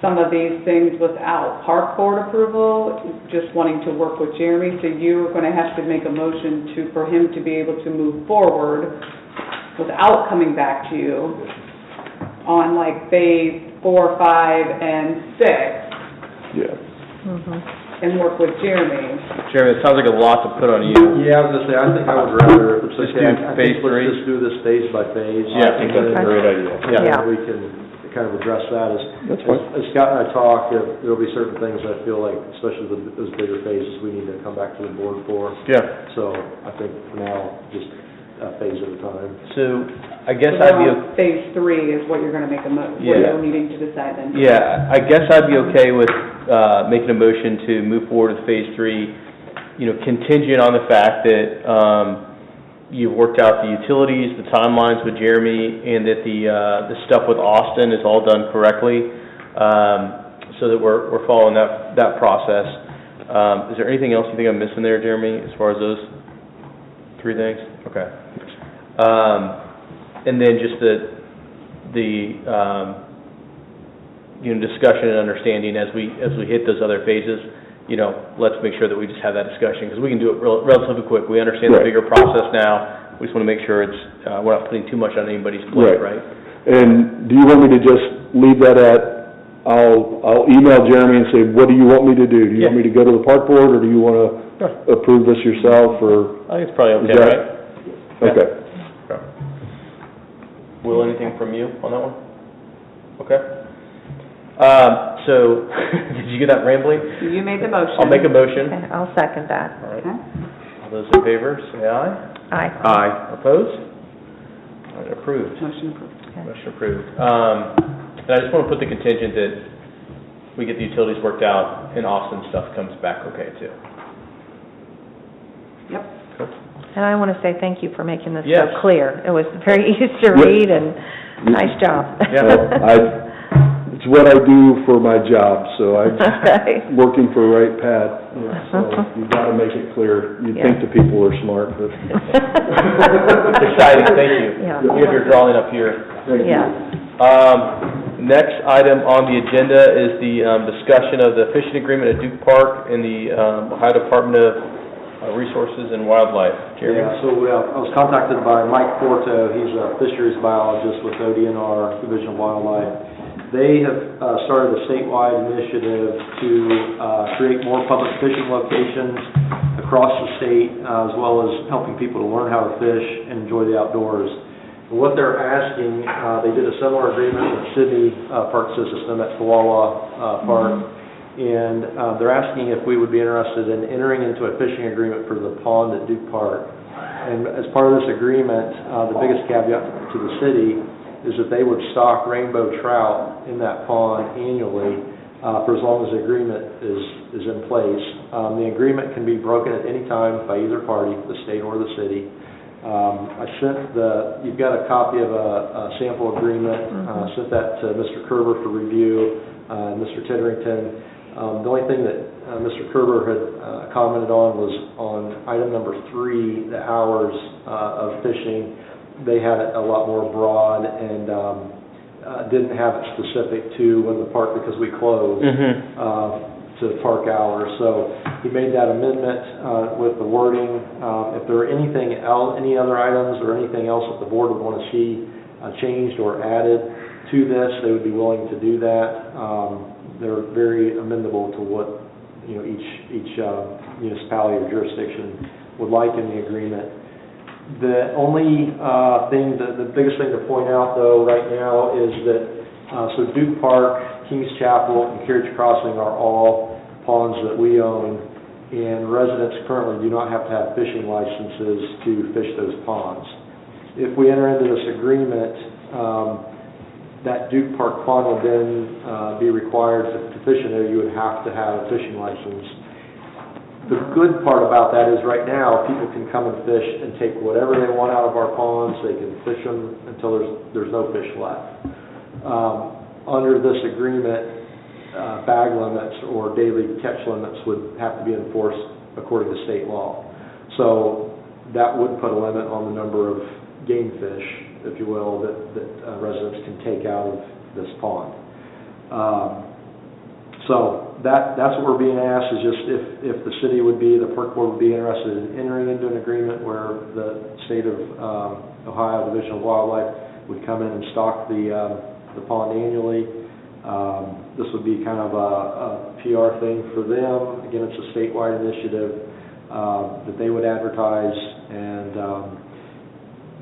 some of these things without park board approval, just wanting to work with Jeremy. So you're going to have to make a motion for him to be able to move forward without coming back to you on like phase 4, 5, and 6. Yeah. And work with Jeremy. Jeremy, it sounds like a lot to put on you. Yeah, I was gonna say, I think I would rather, if it's Just okay, do I phase think let's 3? just do this phase by phase. Yeah, I think that's a great idea. Yeah. And we can kind of address that That's fine. as Scott and I talk, there'll be certain things I feel like, especially those bigger phases, we need to come back to the board for. Yeah. So I think for now, just a phase at a time. So I guess So I'd be, now phase 3 is what you're going to make a what Yeah. you're needing to decide then. yeah, I guess I'd be okay with, making a motion to move forward with phase 3, you know, contingent on the fact that, you've worked out the utilities, the timelines with Jeremy, and that the stuff with Austin is all done correctly, so that we're following that process. Is there anything else you think I'm missing there, Jeremy, as far as those 3 things? Okay. And then just discussion and understanding as we hit those other phases, you know, let's make sure that we just have that discussion, because we can do it relatively quick. We understand the Right. bigger process now. We just want to make sure we're not putting too much on anybody's plate, right? And do you want me to just leave that at, I'll email Jeremy and say, what do you want me to do? Do you want me to go to the park board, or do you want to approve this yourself, or? I think it's probably okay, Is that- right? Okay. Will, anything from you on that one? Okay. So, did you get that rambling? You made the motion. I'll make a motion. Okay, I'll second that. All right. Okay. All those in favor, say aye. Aye. Aye. Opposed? All right, approved. Motion approved. Motion approved. And I just want to put the contingent that we get the utilities worked out and Austin stuff comes back okay too. Yep. And I want to say thank you for making this Yes. so clear. It was very easy to read, and nice job. Yeah. It's what I do for my job, so Okay. working for Wright Pat, so you gotta make it clear. You'd think the people are smart, but. Exciting, thank you. Yeah. We have your drawing up here. Thank you. Yeah. Next item on the agenda is the discussion of the fishing agreement at Duke Park and the Ohio Department of Resources and Wildlife. Jeremy? Yeah, so I was contacted by Mike Porto. He's a fisheries biologist with ODNR, Division of Wildlife. They have started a statewide initiative to create more public fishing locations across the state, as well as helping people to learn how to fish and enjoy the outdoors. And what they're asking, they did a similar agreement with Sydney Park System at Tooele Park, and they're asking if we would be interested in entering into a fishing agreement for the pond at Duke Park. And as part of this agreement, the biggest caveat to the city is that they would stock rainbow trout in that pond annually for as long as the agreement is in place. The agreement can be broken at any time by either party, the state or the city. I sent you've got a copy of a sample agreement, sent that to Mr. Kerber for review, Mr. Titterington. The only thing that Mr. Kerber had commented on was on item number 3, the hours of fishing. They had it a lot more broad and didn't have it specific to when the park, because we closed, to park hours. So he made that amendment with the wording. If there were anything else, any other items or anything else that the board would want to see changed or added to this, they would be willing to do that. They're very amendable to what each municipality or jurisdiction would like in the agreement. The only thing, the biggest thing to point out though right now is that so Duke Park, Kings Chapel, and Carriage Crossing are all ponds that we own, and residents currently do not have to have fishing licenses to fish those ponds. If we enter into this agreement, that Duke Park pond would then be required to fish in there. You would have to have a fishing license. The good part about that is right now, people can come and fish and take whatever they want out of our ponds. They can fish them until there's no fish left. Under this agreement, bag limits or daily catch limits would have to be enforced according to state law. So that would put a limit on the number of game fish, if you will, that residents can take out of this pond. So that's what we're being asked, is just if the city the park board would be interested in entering into an agreement where the state of Ohio Division of Wildlife would come in and stock the pond annually. This would be kind of a PR thing for them. Again, it's a statewide initiative that they would advertise. And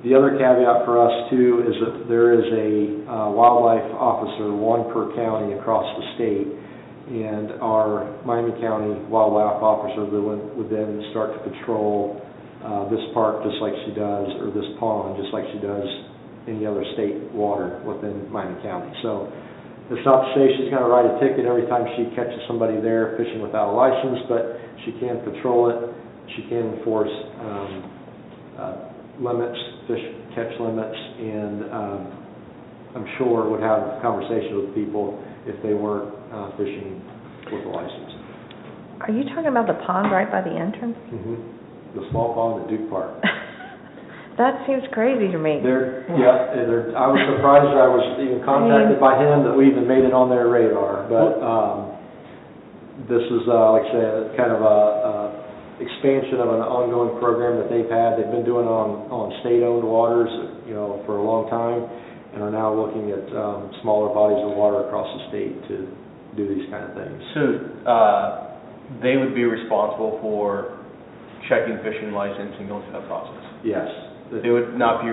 the other caveat for us too is that there is a wildlife officer, one per county across the state. And our Miami County wildlife officer would then start to patrol this park just like she does, or this pond just like she does any other state water within Miami County. So it's not to say she's going to write a ticket every time she catches somebody there fishing without a license, but she can patrol it. She can enforce limits, fish catch limits, and I'm sure would have conversations with people if they weren't fishing with a license. Are you talking about the pond right by the entrance? The small pond at Duke Park. That seems crazy to me. I was surprised I was even contacted by him that we even made it on their radar. But this is, like I said, kind of a expansion of an ongoing program that they've had. They've been doing on state-owned waters, for a long time. and are now looking at smaller bodies of water across the state to do these kind of things. So, they would be responsible for checking fishing license and going through that process? Yes. They would not be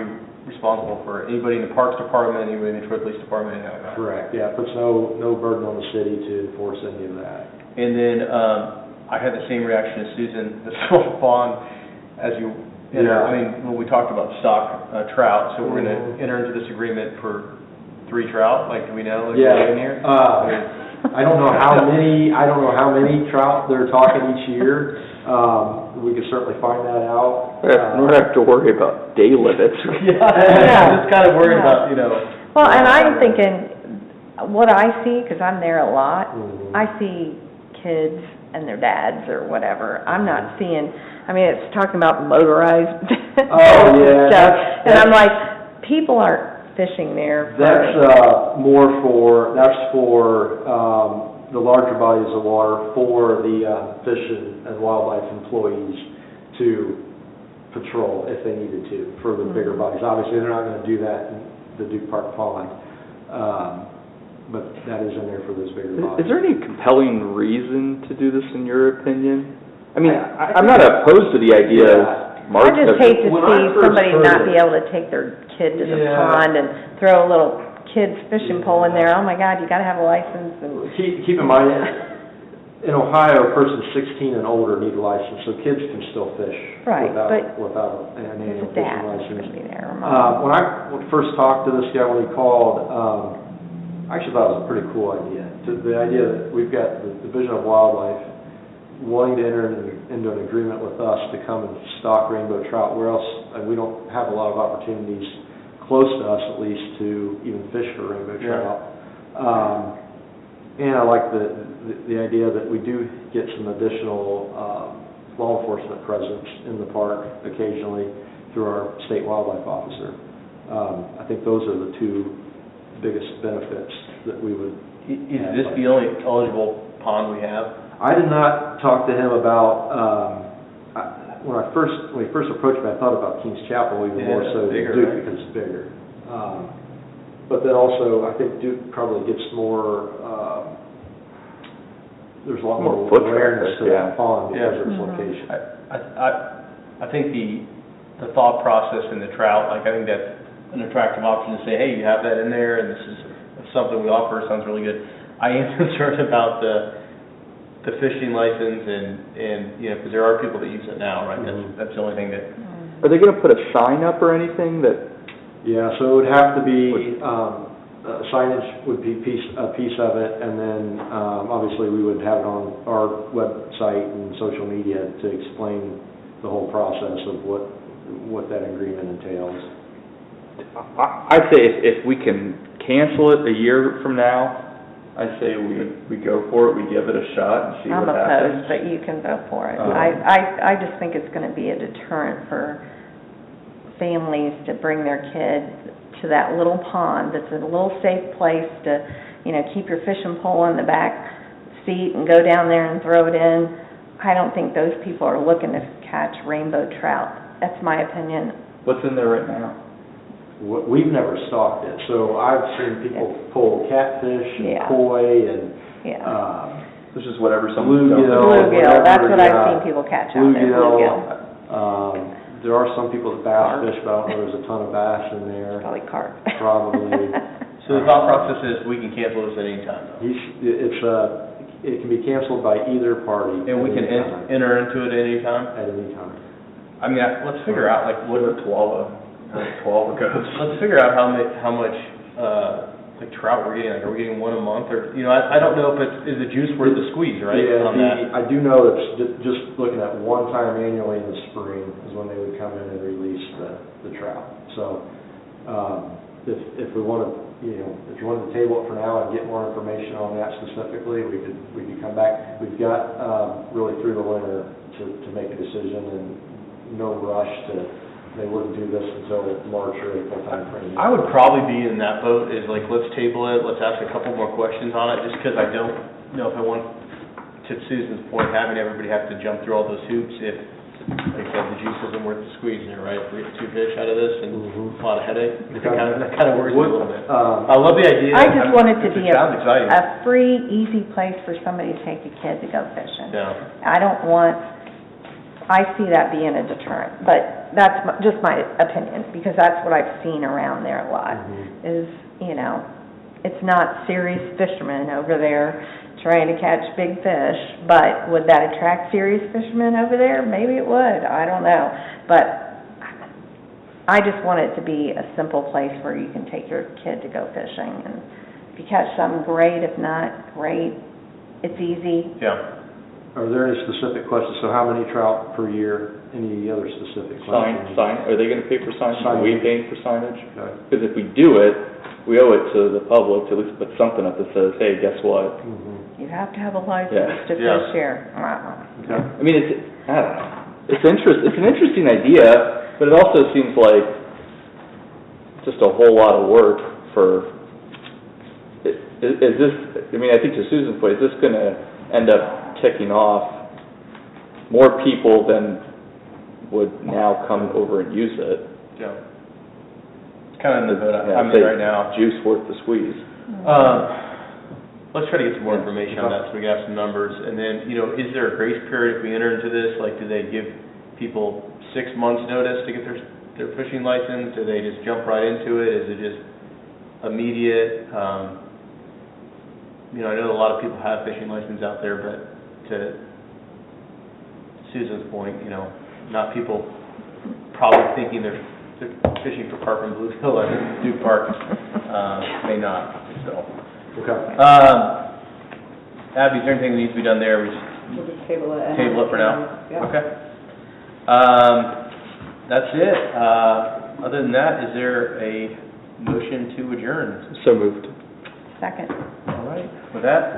responsible for anybody in the Parks Department, anybody in the Detroit Police Department, anything like that? Correct, yeah, it puts no burden on the city to enforce any of that. And then, I had the same reaction as Susan, the Silver Pond, as you, Yeah. I mean, when we talked about stock trout, so we're gonna enter into this agreement for 3 trout, like, do we know, like, Yeah. in here? I don't know how many trout they're talking each year. We could certainly find that out. We don't have to worry about day limits. Yeah, just kind of worried about, you know. Well, and I'm thinking, what I see, because I'm there a lot, Mhm. I see kids and their dads or whatever. I'm not seeing, I mean, it's talking about motorized Oh, yeah, stuff. And I'm that's- like, people aren't fishing there for... That's for the larger bodies of water for the Fish and Wildlife employees to patrol if they needed to, for the bigger bodies. Obviously, they're not gonna do that in the Duke Park Pond, but that is in there for those bigger bodies. Is there any compelling reason to do this, in your opinion? I mean, I'm not opposed to the idea of I just hate to When I see first somebody heard not it- be able to take their kid to the Yeah. pond and throw a little kid's fishing pole in there. Oh my God, you gotta have a license and... Keep in mind, in Ohio, a person 16 and older need a license, so kids can still fish Right, without but an There's annual a fishing dad that's license. gonna be there, or mom. When I first talked to this guy when he called, I actually thought it was a pretty cool idea. The idea that we've got the Division of Wildlife wanting to enter into an agreement with us to come and stock rainbow trout, where else, we don't have a lot of opportunities, close to us at least, to even fish for rainbow Yeah. trout. And I like the idea that we do get some additional law enforcement presence in the park occasionally through our state wildlife officer. I think those are the 2 biggest benefits that we would. Is this the only eligible pond we have? I did not talk to him about, when he first approached me, I thought about Kings Chapel even more Yeah, so than bigger, Duke right? because it's bigger. But then also, I think Duke probably gets more, there's a lot more More foot awareness to traffic, yeah. that pond because Yeah. of its Mhm. location. I think the thought process in the trout, like, I think that's an attractive option to say, hey, you have that in there, and this is something we offer, sounds really good. I am concerned about the fishing license and, you know, because there are people that use it now, right? Mhm. That's the only thing that, Are they gonna put a sign up or anything that, Yeah, so it would have to be, signage would be a piece of it, and then, obviously, we would have it on our website and social media to explain the whole process of what that agreement entails. I'd say if we can cancel it a year from now, I'd say we go for it, we give it a shot and see I'm what happens. opposed, but you can vote for it. Um, I just think it's gonna be a deterrent for families to bring their kids to that little pond that's a little safe place to, you know, keep your fishing pole in the back seat and go down there and throw it in. I don't think those people are looking to catch rainbow trout. That's my opinion. What's in there right now? We've never stocked it, so I've seen people pull catfish and Yeah. koi and, Yeah. This is whatever someone Bluegill. dumps. Bluegill, that's what I've yeah. seen people catch out there, bluegill. There are some people that bass Carp. fish, but I don't know there's a ton of bass in there. Probably carp. Probably. so the thought process is we can cancel this at any time, though. It can be canceled by either party. And we can at any time. enter into it at any time? At any time. I mean, let's figure out, like, what are 12 goes. Let's figure out how much, like, trout we're getting. Like, are we getting 1 a month, or, you know, I don't know if is the juice worth the squeeze, right? Yeah, On that. I do know it's just looking at one time annually in the spring is when they would come in and release the trout. So, if we want to, you know, if you wanted to table it for now and get more information on that specifically, we could come back. We've got, really through the winter to make a decision, and no rush they wouldn't do this until March or April timeframe. I would probably be in that boat, is like, let's table it, let's ask a couple more questions on it, just because I don't know if I want, to Susan's point, having everybody have to jump through all those hoops if like I said, the juice isn't worth the squeeze there, right? If we get 2 fish out of this and a lot of headache, that kind of worries me a little bit. I love the idea. I just want it to be It sounds exciting. a free, easy place for somebody to take a kid to go fishing. Yeah. I see that being a deterrent, but that's just my opinion, because that's what I've seen around there a lot, is, it's not serious fishermen over there trying to catch big fish, but would that attract serious fishermen over there? Maybe it would, I don't know. But I just want it to be a simple place where you can take your kid to go fishing, and if you catch something, great, if not, great, it's easy. Yeah. Are there any specific questions? So how many trout per year? Any other specific questions? Are they gonna pay for signage? Are we Signage. paying for signage? Okay. Because if we do it, we owe it to the public to at least put something up that says, hey, guess what? You have to have a license Yeah. to Yeah. fish here. Okay. I mean, I don't know. It's an interesting idea, but it also seems like just a whole lot of work for, is this, I think to Susan's point, is this gonna end up ticking off more people than would now come over and use it? Yeah. It's kind of in the boat Yeah, I'm in right now. Juice worth the squeeze. Let's try to get some more information on that, so we can have some numbers, and then, is there a grace period if we enter into this? Like, do they give people 6 months' notice to get their fishing license? Do they just jump right into it? Is it just immediate? I know a lot of people have fishing licenses out there, but to Susan's point, not people probably thinking they're fishing for carp and bluegill at Duke Park, may not, so. Okay. Abby, is there anything that needs to be done there? We just We'll just table it. table it for now? Yeah. Okay. That's it. Other than that, is there a motion to adjourn? So moved. Second. All right, with that,